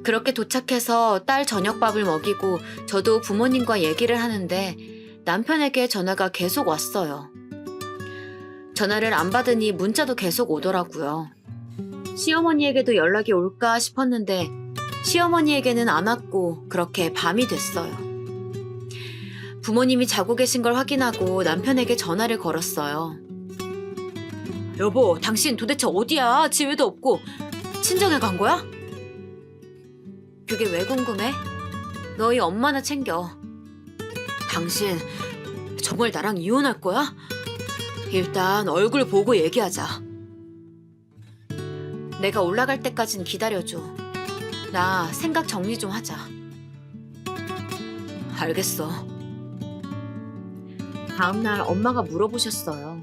그렇게 도착해서 딸 저녁밥을 먹이고 저도 부모님과 얘기를 하는데 남편에게 전화가 계속 왔어요. 전화를 안 받으니 문자도 계속 오더라고요. 시어머니에게도 연락이 올까 싶었는데 시어머니에게는 안 왔고 그렇게 밤이 됐어요. 부모님이 자고 계신 걸 확인하고 남편에게 전화를 걸었어요. 여보, 당신 도대체 어디야? 집에도 없고 친정에 간 거야? 그게 왜 궁금해? 너희 엄마나 챙겨. 당신 정말 나랑 이혼할 거야? 일단 얼굴 보고 얘기하자. 내가 올라갈 때까진 기다려줘. 나 생각 정리 좀 하자. 알겠어. 다음날 엄마가 물어보셨어요.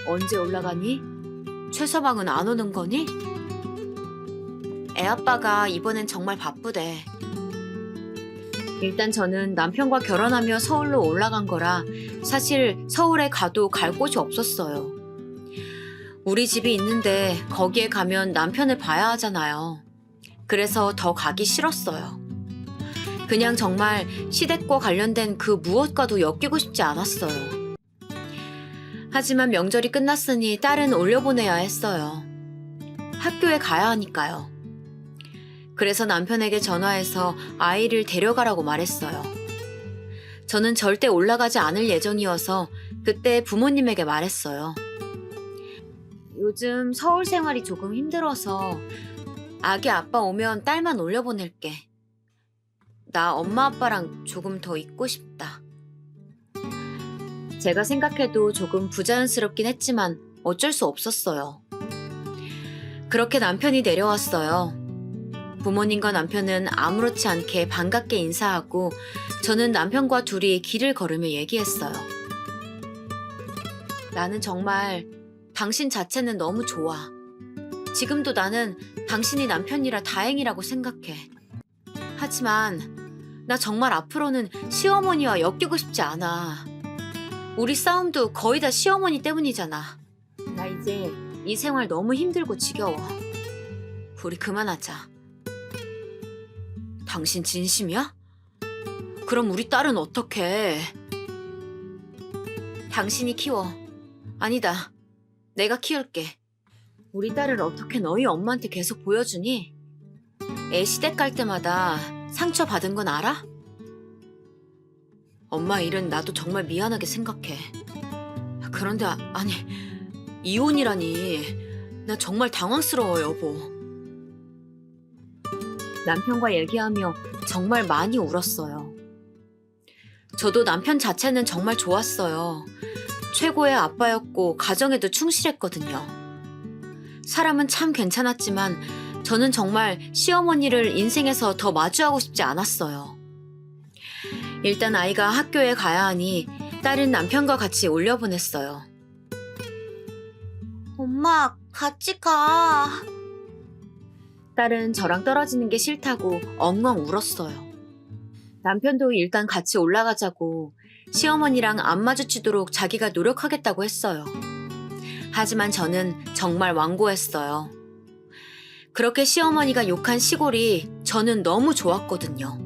언제 올라가니? 최서방은 안 오는 거니? 애아빠가 이번엔 정말 바쁘대. 일단 저는 남편과 결혼하며 서울로 올라간 거라 사실 서울에 가도 갈 곳이 없었어요. 우리 집이 있는데 거기에 가면 남편을 봐야 하잖아요. 그래서 더 가기 싫었어요. 그냥 정말 시댁과 관련된 그 무엇과도 엮이고 싶지 않았어요. 하지만 명절이 끝났으니 딸은 올려보내야 했어요. 학교에 가야 하니까요. 그래서 남편에게 전화해서 아이를 데려가라고 말했어요. 저는 절대 올라가지 않을 예정이어서 그때 부모님에게 말했어요. 요즘 서울 생활이 조금 힘들어서 아기 아빠 오면 딸만 올려보낼게. 나 엄마 아빠랑 조금 더 있고 싶다. 제가 생각해도 조금 부자연스럽긴 했지만 어쩔 수 없었어요. 그렇게 남편이 내려왔어요. 부모님과 남편은 아무렇지 않게 반갑게 인사하고 저는 남편과 둘이 길을 걸으며 얘기했어요. 나는 정말 당신 자체는 너무 좋아. 지금도 나는 당신이 남편이라 다행이라고 생각해. 하지만 나 정말 앞으로는 시어머니와 엮이고 싶지 않아. 우리 싸움도 거의 다 시어머니 때문이잖아. 나 이제 이 생활 너무 힘들고 지겨워. 우리 그만하자. 당신 진심이야? 그럼 우리 딸은 어떡해? 당신이 키워. 아니다. 내가 키울게. 우리 딸을 어떻게 너희 엄마한테 계속 보여주니? 애 시댁 갈 때마다 상처받은 건 알아? 엄마 일은 나도 정말 미안하게 생각해. 그런데 아니 이혼이라니. 나 정말 당황스러워 여보. 남편과 얘기하며 정말 많이 울었어요. 저도 남편 자체는 정말 좋았어요. 최고의 아빠였고 가정에도 충실했거든요. 사람은 참 괜찮았지만 저는 정말 시어머니를 인생에서 더 마주하고 싶지 않았어요. 일단 아이가 학교에 가야 하니 딸은 남편과 같이 올려보냈어요. 엄마, 같이 가. 딸은 저랑 떨어지는 게 싫다고 엉엉 울었어요. 남편도 일단 같이 올라가자고 시어머니랑 안 마주치도록 자기가 노력하겠다고 했어요. 하지만 저는 정말 완고했어요. 그렇게 시어머니가 욕한 시골이 저는 너무 좋았거든요.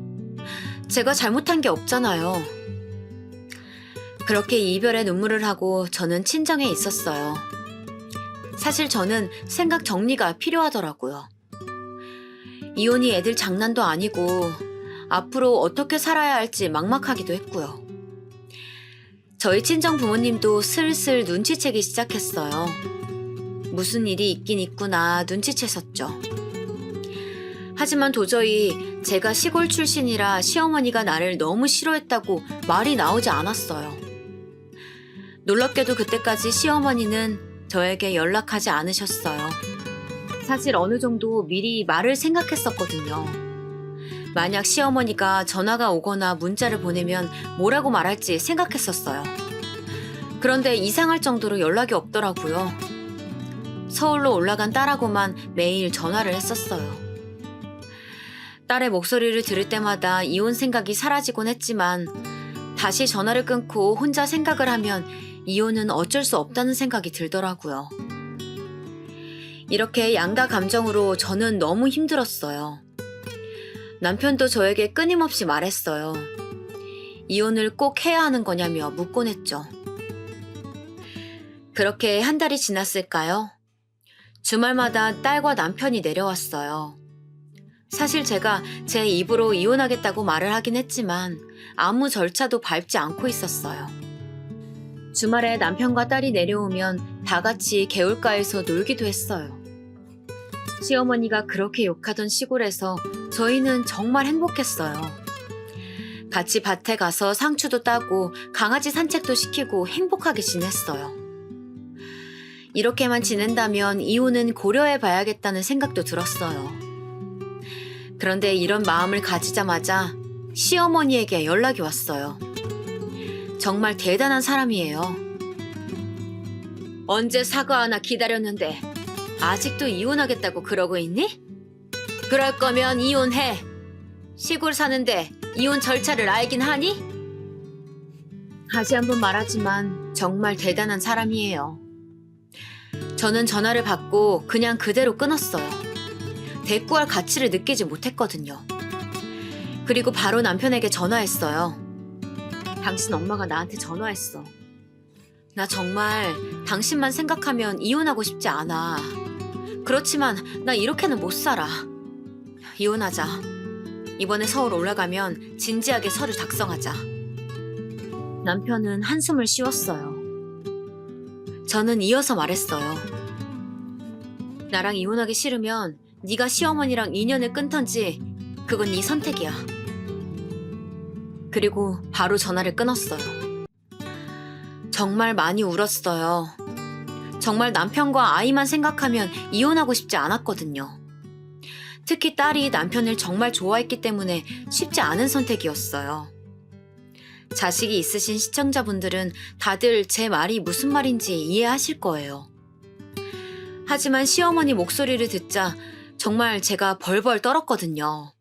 제가 잘못한 게 없잖아요. 그렇게 이별의 눈물을 하고 저는 친정에 있었어요. 사실 저는 생각 정리가 필요하더라고요. 이혼이 애들 장난도 아니고 앞으로 어떻게 살아야 할지 막막하기도 했고요. 저희 친정 부모님도 슬슬 눈치채기 시작했어요. 무슨 일이 있긴 있구나 눈치채셨죠. 하지만 도저히 제가 시골 출신이라 시어머니가 나를 너무 싫어했다고 말이 나오지 않았어요. 놀랍게도 그때까지 시어머니는 저에게 연락하지 않으셨어요. 사실 어느 정도 미리 말을 생각했었거든요. 만약 시어머니가 전화가 오거나 문자를 보내면 뭐라고 말할지 생각했었어요. 그런데 이상할 정도로 연락이 없더라고요. 서울로 올라간 딸하고만 매일 전화를 했었어요. 딸의 목소리를 들을 때마다 이혼 생각이 사라지곤 했지만 다시 전화를 끊고 혼자 생각을 하면 이혼은 어쩔 수 없다는 생각이 들더라고요. 이렇게 양가 감정으로 저는 너무 힘들었어요. 남편도 저에게 끊임없이 말했어요. 이혼을 꼭 해야 하는 거냐며 묻곤 했죠. 그렇게 한 달이 지났을까요? 주말마다 딸과 남편이 내려왔어요. 사실 제가 제 입으로 이혼하겠다고 말을 하긴 했지만 아무 절차도 밟지 않고 있었어요. 주말에 남편과 딸이 내려오면 다 같이 개울가에서 놀기도 했어요. 시어머니가 그렇게 욕하던 시골에서 저희는 정말 행복했어요. 같이 밭에 가서 상추도 따고 강아지 산책도 시키고 행복하게 지냈어요. 이렇게만 지낸다면 이혼은 고려해봐야겠다는 생각도 들었어요. 그런데 이런 마음을 가지자마자 시어머니에게 연락이 왔어요. 정말 대단한 사람이에요. 언제 사과 하나 기다렸는데 아직도 이혼하겠다고 그러고 있니? 그럴 거면 이혼해. 시골 사는데 이혼 절차를 알긴 하니? 다시 한번 말하지만 정말 대단한 사람이에요. 저는 전화를 받고 그냥 그대로 끊었어요. 대꾸할 가치를 느끼지 못했거든요. 그리고 바로 남편에게 전화했어요. 당신 엄마가 나한테 전화했어. 나 정말 당신만 생각하면 이혼하고 싶지 않아. 그렇지만 나 이렇게는 못 살아. 이혼하자. 이번에 서울 올라가면 진지하게 서류 작성하자. 남편은 한숨을 쉬었어요. 저는 이어서 말했어요. 나랑 이혼하기 싫으면 네가 시어머니랑 인연을 끊던지 그건 네 선택이야. 그리고 바로 전화를 끊었어요. 정말 많이 울었어요. 정말 남편과 아이만 생각하면 이혼하고 싶지 않았거든요. 특히 딸이 남편을 정말 좋아했기 때문에 쉽지 않은 선택이었어요. 자식이 있으신 시청자분들은 다들 제 말이 무슨 말인지 이해하실 거예요. 하지만 시어머니 목소리를 듣자 정말 제가 벌벌 떨었거든요.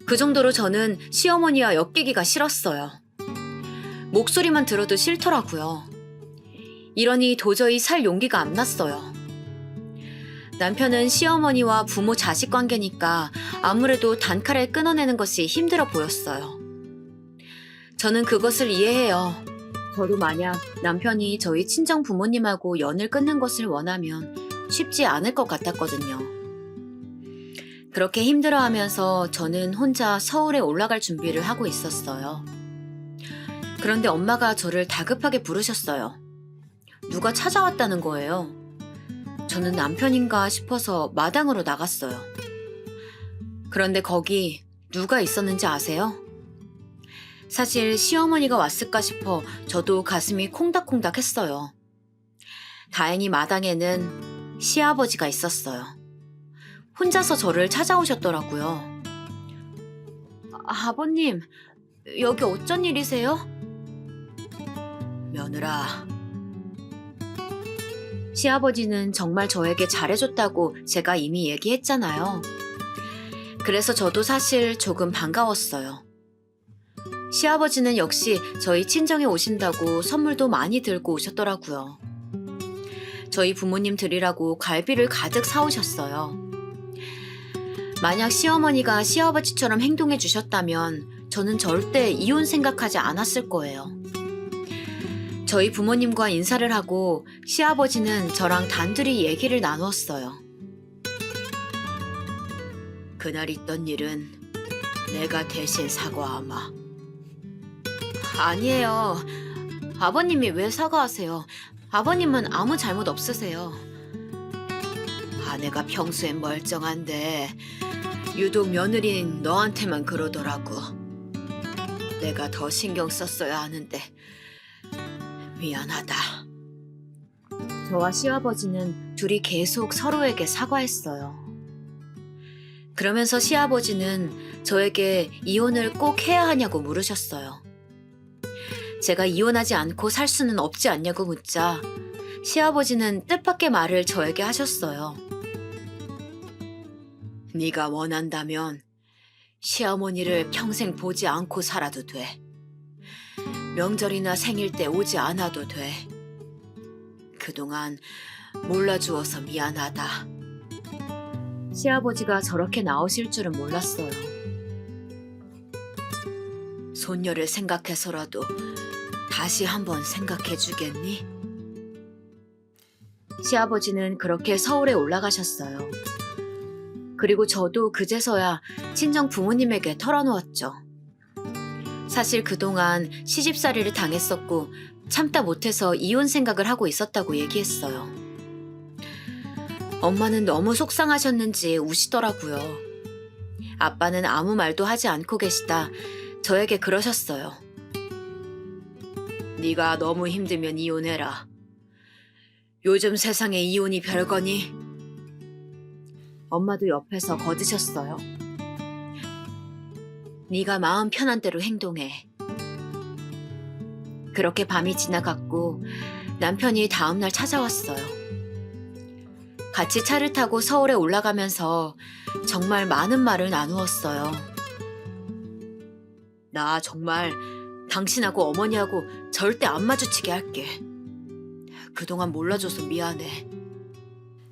그 정도로 저는 시어머니와 엮이기가 싫었어요. 목소리만 들어도 싫더라고요. 이러니 도저히 살 용기가 안 났어요. 남편은 시어머니와 부모 자식 관계니까 아무래도 단칼에 끊어내는 것이 힘들어 보였어요. 저는 그것을 이해해요. 저도 만약 남편이 저희 친정 부모님하고 연을 끊는 것을 원하면 쉽지 않을 것 같았거든요. 그렇게 힘들어하면서 저는 혼자 서울에 올라갈 준비를 하고 있었어요. 그런데 엄마가 저를 다급하게 부르셨어요. 누가 찾아왔다는 거예요. 저는 남편인가 싶어서 마당으로 나갔어요. 그런데 거기 누가 있었는지 아세요? 사실 시어머니가 왔을까 싶어 저도 가슴이 콩닥콩닥 했어요. 다행히 마당에는 시아버지가 있었어요. 혼자서 저를 찾아오셨더라고요. 아버님, 여기 어쩐 일이세요? 며느라. 시아버지는 정말 저에게 잘해줬다고 제가 이미 얘기했잖아요. 그래서 저도 사실 조금 반가웠어요. 시아버지는 역시 저희 친정에 오신다고 선물도 많이 들고 오셨더라고요. 저희 부모님 드리라고 갈비를 가득 사오셨어요. 만약 시어머니가 시아버지처럼 행동해 주셨다면 저는 절대 이혼 생각하지 않았을 거예요. 저희 부모님과 인사를 하고 시아버지는 저랑 단둘이 얘기를 나누었어요. 그날 있던 일은 내가 대신 사과하마. 아니에요. 아버님이 왜 사과하세요? 아버님은 아무 잘못 없으세요. 아내가 평소엔 멀쩡한데 유독 며느리는 너한테만 그러더라고. 내가 더 신경 썼어야 하는데 미안하다. 저와 시아버지는 둘이 계속 서로에게 사과했어요. 그러면서 시아버지는 저에게 이혼을 꼭 해야 하냐고 물으셨어요. 제가 이혼하지 않고 살 수는 없지 않냐고 묻자 시아버지는 뜻밖의 말을 저에게 하셨어요. 네가 원한다면 시어머니를 평생 보지 않고 살아도 돼. 명절이나 생일 때 오지 않아도 돼. 그동안 몰라주어서 미안하다. 시아버지가 저렇게 나오실 줄은 몰랐어요. 손녀를 생각해서라도 다시 한번 생각해 주겠니? 시아버지는 그렇게 서울에 올라가셨어요. 그리고 저도 그제서야 친정 부모님에게 털어놓았죠. 사실 그동안 시집살이를 당했었고 참다 못해서 이혼 생각을 하고 있었다고 얘기했어요. 엄마는 너무 속상하셨는지 우시더라고요. 아빠는 아무 말도 하지 않고 계시다 저에게 그러셨어요. 네가 너무 힘들면 이혼해라. 요즘 세상에 이혼이 별거니? 엄마도 옆에서 거드셨어요. 네가 마음 편한 대로 행동해. 그렇게 밤이 지나갔고 남편이 다음날 찾아왔어요. 같이 차를 타고 서울에 올라가면서 정말 많은 말을 나누었어요. 나 정말 당신하고 어머니하고 절대 안 마주치게 할게. 그동안 몰라줘서 미안해.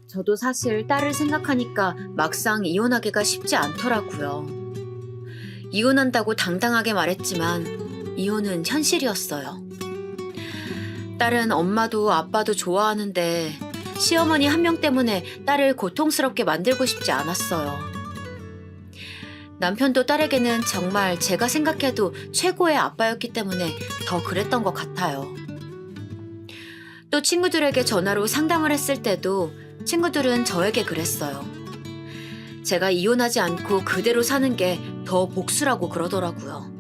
저도 사실 딸을 생각하니까 막상 이혼하기가 쉽지 않더라고요. 이혼한다고 당당하게 말했지만 이혼은 현실이었어요. 딸은 엄마도 아빠도 좋아하는데 시어머니 한 명 때문에 딸을 고통스럽게 만들고 싶지 않았어요. 남편도 딸에게는 정말 제가 생각해도 최고의 아빠였기 때문에 더 그랬던 것 같아요. 또 친구들에게 전화로 상담을 했을 때도 친구들은 저에게 그랬어요. 제가 이혼하지 않고 그대로 사는 게 더 복수라고 그러더라고요.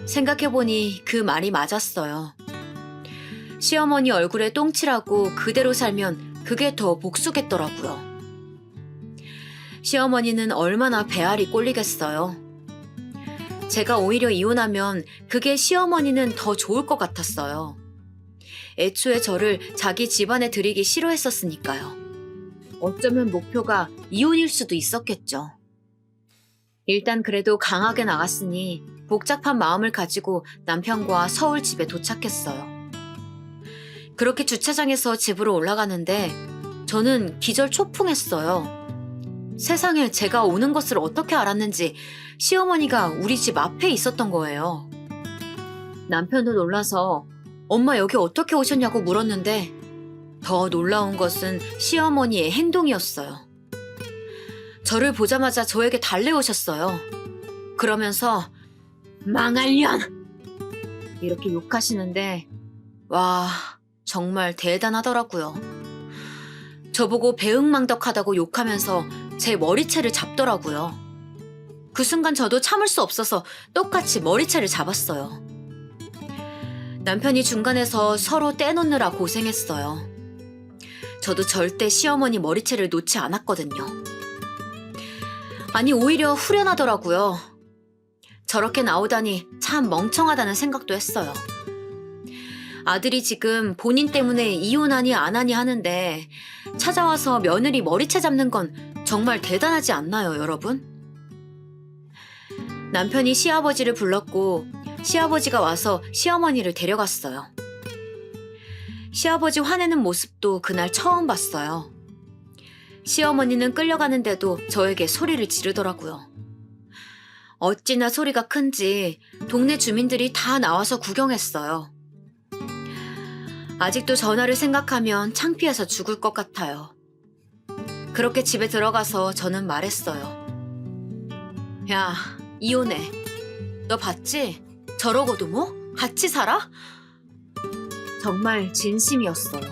생각해보니 그 말이 맞았어요. 시어머니 얼굴에 똥칠하고 그대로 살면 그게 더 복수겠더라고요. 시어머니는 얼마나 배알이 꼴리겠어요. 제가 오히려 이혼하면 그게 시어머니는 더 좋을 것 같았어요. 애초에 저를 자기 집안에 들이기 싫어했었으니까요. 어쩌면 목표가 이혼일 수도 있었겠죠. 일단 그래도 강하게 나갔으니 복잡한 마음을 가지고 남편과 서울 집에 도착했어요. 그렇게 주차장에서 집으로 올라가는데 저는 기절초풍했어요. 세상에 제가 오는 것을 어떻게 알았는지 시어머니가 우리 집 앞에 있었던 거예요. 남편도 놀라서 엄마 여기 어떻게 오셨냐고 물었는데 더 놀라운 것은 시어머니의 행동이었어요. 저를 보자마자 저에게 달려오셨어요. 그러면서 망할 년! 이렇게 욕하시는데 와 정말 대단하더라고요. 저보고 배은망덕하다고 욕하면서 제 머리채를 잡더라고요. 그 순간 저도 참을 수 없어서 똑같이 머리채를 잡았어요. 남편이 중간에서 서로 떼놓느라 고생했어요. 저도 절대 시어머니 머리채를 놓지 않았거든요. 아니 오히려 후련하더라고요. 저렇게 나오다니 참 멍청하다는 생각도 했어요. 아들이 지금 본인 때문에 이혼하니 안 하니 하는데 찾아와서 며느리 머리채 잡는 건 정말 대단하지 않나요, 여러분? 남편이 시아버지를 불렀고 시아버지가 와서 시어머니를 데려갔어요. 시아버지 화내는 모습도 그날 처음 봤어요. 시어머니는 끌려가는데도 저에게 소리를 지르더라고요. 어찌나 소리가 큰지 동네 주민들이 다 나와서 구경했어요. 아직도 전화를 생각하면 창피해서 죽을 것 같아요. 그렇게 집에 들어가서 저는 말했어요. 야, 이혼해. 너 봤지? 저러고도 뭐? 같이 살아? 정말 진심이었어요.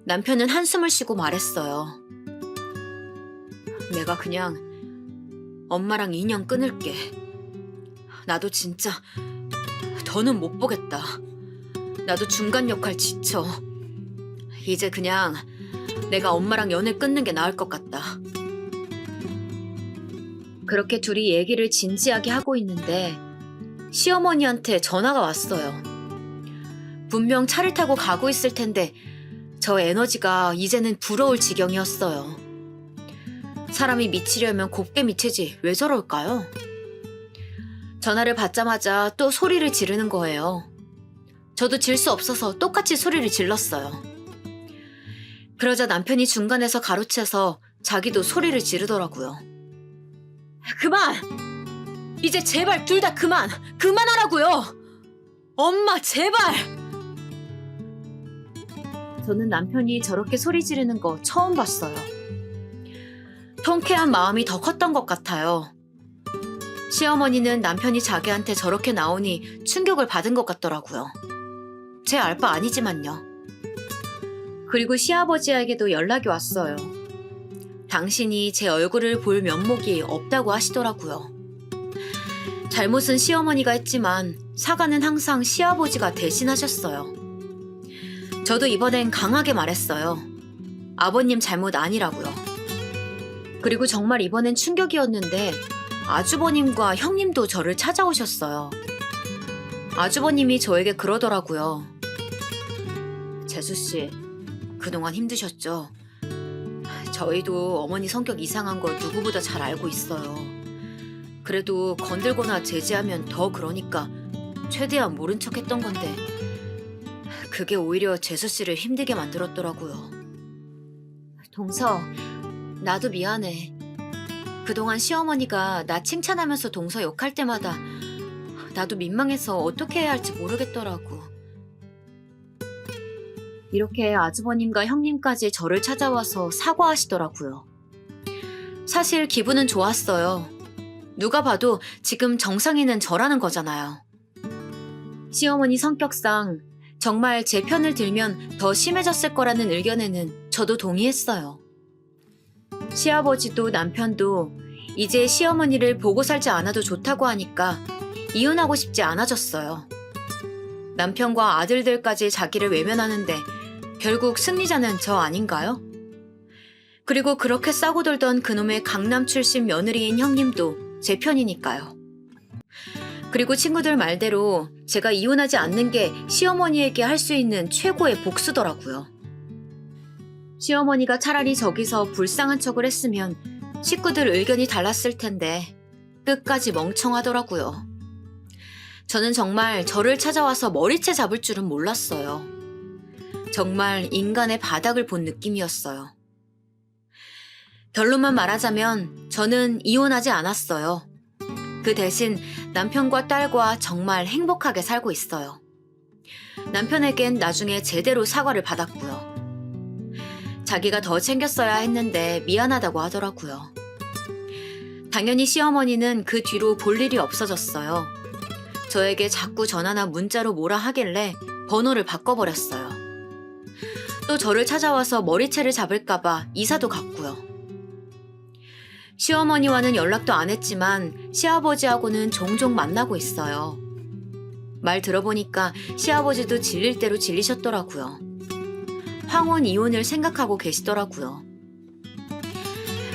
남편은 한숨을 쉬고 말했어요. 내가 그냥 엄마랑 인연 끊을게. 나도 진짜 더는 못 보겠다. 나도 중간 역할 지쳐. 이제 그냥 내가 엄마랑 연애 끊는 게 나을 것 같다. 그렇게 둘이 얘기를 진지하게 하고 있는데 시어머니한테 전화가 왔어요. 분명 차를 타고 가고 있을 텐데 저 에너지가 이제는 부러울 지경이었어요. 사람이 미치려면 곱게 미치지 왜 저럴까요? 전화를 받자마자 또 소리를 지르는 거예요. 저도 질 수 없어서 똑같이 소리를 질렀어요. 그러자 남편이 중간에서 가로채서 자기도 소리를 지르더라고요. 그만! 이제 제발 둘 다 그만! 그만하라고요! 엄마 제발! 저는 남편이 저렇게 소리 지르는 거 처음 봤어요. 통쾌한 마음이 더 컸던 것 같아요. 시어머니는 남편이 자기한테 저렇게 나오니 충격을 받은 것 같더라고요. 제 알 바 아니지만요. 그리고 시아버지에게도 연락이 왔어요. 당신이 제 얼굴을 볼 면목이 없다고 하시더라고요. 잘못은 시어머니가 했지만 사과는 항상 시아버지가 대신하셨어요. 저도 이번엔 강하게 말했어요. 아버님 잘못 아니라고요. 그리고 정말 이번엔 충격이었는데 아주버님과 형님도 저를 찾아오셨어요. 아주버님이 저에게 그러더라고요. 재수씨, 그동안 힘드셨죠? 저희도 어머니 성격 이상한 거 누구보다 잘 알고 있어요. 그래도 건들거나 제지하면 더 그러니까 최대한 모른 척 했던 건데 그게 오히려 재수씨를 힘들게 만들었더라고요. 동서, 나도 미안해. 그동안 시어머니가 나 칭찬하면서 동서 욕할 때마다 나도 민망해서 어떻게 해야 할지 모르겠더라고. 이렇게 아주버님과 형님까지 저를 찾아와서 사과하시더라고요. 사실 기분은 좋았어요. 누가 봐도 지금 정상이는 저라는 거잖아요. 시어머니 성격상 정말 제 편을 들면 더 심해졌을 거라는 의견에는 저도 동의했어요. 시아버지도 남편도 이제 시어머니를 보고 살지 않아도 좋다고 하니까 이혼하고 싶지 않아졌어요. 남편과 아들들까지 자기를 외면하는데 결국 승리자는 저 아닌가요? 그리고 그렇게 싸고 돌던 그놈의 강남 출신 며느리인 형님도 제 편이니까요. 그리고 친구들 말대로 제가 이혼하지 않는 게 시어머니에게 할 수 있는 최고의 복수더라고요. 시어머니가 차라리 저기서 불쌍한 척을 했으면 식구들 의견이 달랐을 텐데 끝까지 멍청하더라고요. 저는 정말 저를 찾아와서 머리채 잡을 줄은 몰랐어요. 정말 인간의 바닥을 본 느낌이었어요. 결론만 말하자면 저는 이혼하지 않았어요. 그 대신 남편과 딸과 정말 행복하게 살고 있어요. 남편에겐 나중에 제대로 사과를 받았고요. 자기가 더 챙겼어야 했는데 미안하다고 하더라고요. 당연히 시어머니는 그 뒤로 볼 일이 없어졌어요. 저에게 자꾸 전화나 문자로 뭐라 하길래 번호를 바꿔버렸어요. 또 저를 찾아와서 머리채를 잡을까봐 이사도 갔고요. 시어머니와는 연락도 안 했지만 시아버지하고는 종종 만나고 있어요. 말 들어보니까 시아버지도 질릴 대로 질리셨더라고요. 황혼 이혼을 생각하고 계시더라고요.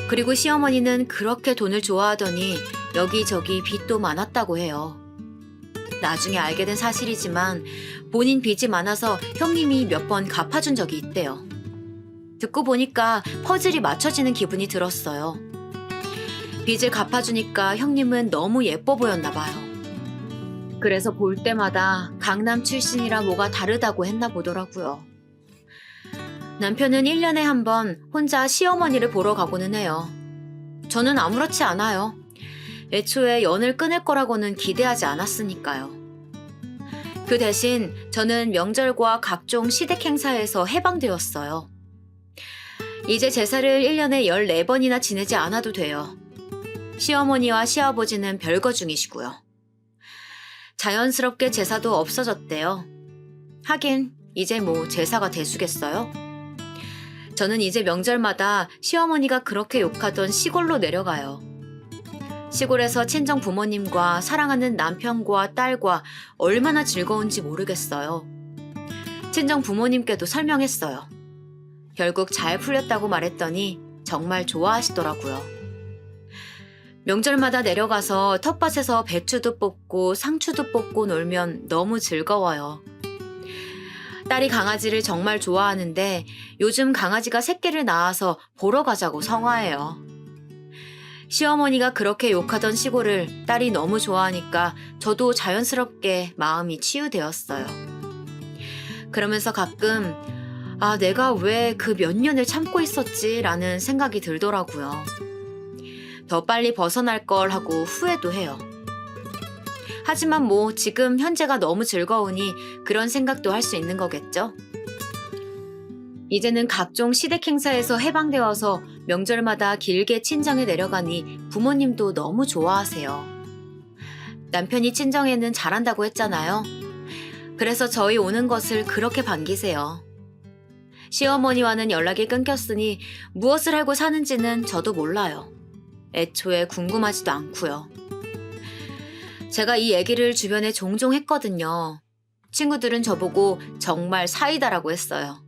그리고 시어머니는 그렇게 돈을 좋아하더니 여기저기 빚도 많았다고 해요. 나중에 알게 된 사실이지만 본인 빚이 많아서 형님이 몇 번 갚아준 적이 있대요. 듣고 보니까 퍼즐이 맞춰지는 기분이 들었어요. 빚을 갚아주니까 형님은 너무 예뻐 보였나 봐요. 그래서 볼 때마다 강남 출신이라 뭐가 다르다고 했나 보더라고요. 남편은 1년에 한 번 혼자 시어머니를 보러 가고는 해요. 저는 아무렇지 않아요. 애초에 연을 끊을 거라고는 기대하지 않았으니까요. 그 대신 저는 명절과 각종 시댁 행사에서 해방되었어요. 이제 제사를 1년에 14번이나 지내지 않아도 돼요. 시어머니와 시아버지는 별거 중이시고요. 자연스럽게 제사도 없어졌대요. 하긴 이제 뭐 제사가 대수겠어요? 저는 이제 명절마다 시어머니가 그렇게 욕하던 시골로 내려가요. 시골에서 친정 부모님과 사랑하는 남편과 딸과 얼마나 즐거운지 모르겠어요. 친정 부모님께도 설명했어요. 결국 잘 풀렸다고 말했더니 정말 좋아하시더라고요. 명절마다 내려가서 텃밭에서 배추도 뽑고 상추도 뽑고 놀면 너무 즐거워요. 딸이 강아지를 정말 좋아하는데 요즘 강아지가 새끼를 낳아서 보러 가자고 성화해요. 시어머니가 그렇게 욕하던 시골을 딸이 너무 좋아하니까 저도 자연스럽게 마음이 치유되었어요. 그러면서 가끔 내가 왜 그 몇 년을 참고 있었지? 라는 생각이 들더라고요. 더 빨리 벗어날 걸 하고 후회도 해요. 하지만 뭐 지금 현재가 너무 즐거우니 그런 생각도 할 수 있는 거겠죠? 이제는 각종 시댁 행사에서 해방되어서 명절마다 길게 친정에 내려가니 부모님도 너무 좋아하세요. 남편이 친정에는 잘한다고 했잖아요. 그래서 저희 오는 것을 그렇게 반기세요. 시어머니와는 연락이 끊겼으니 무엇을 하고 사는지는 저도 몰라요. 애초에 궁금하지도 않고요. 제가 이 얘기를 주변에 종종 했거든요. 친구들은 저보고 정말 사이다라고 했어요.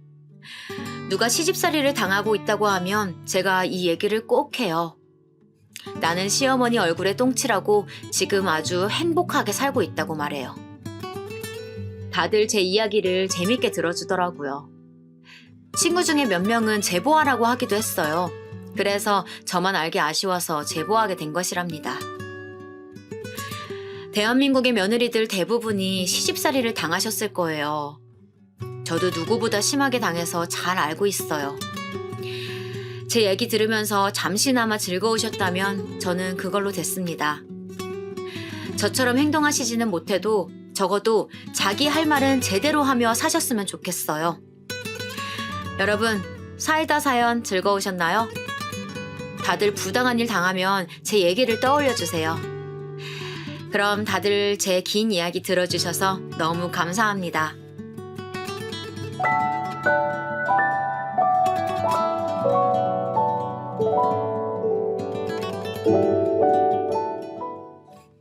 누가 시집살이를 당하고 있다고 하면 제가 이 얘기를 꼭 해요. 나는 시어머니 얼굴에 똥칠하고 지금 아주 행복하게 살고 있다고 말해요. 다들 제 이야기를 재밌게 들어주더라고요. 친구 중에 몇 명은 제보하라고 하기도 했어요. 그래서 저만 알기 아쉬워서 제보하게 된 것이랍니다. 대한민국의 며느리들 대부분이 시집살이를 당하셨을 거예요. 저도 누구보다 심하게 당해서 잘 알고 있어요. 제 얘기 들으면서 잠시나마 즐거우셨다면 저는 그걸로 됐습니다. 저처럼 행동하시지는 못해도 적어도 자기 할 말은 제대로 하며 사셨으면 좋겠어요. 여러분, 사이다 사연 즐거우셨나요? 다들 부당한 일 당하면 제 얘기를 떠올려 주세요. 그럼 다들 제 긴 이야기 들어주셔서 너무 감사합니다.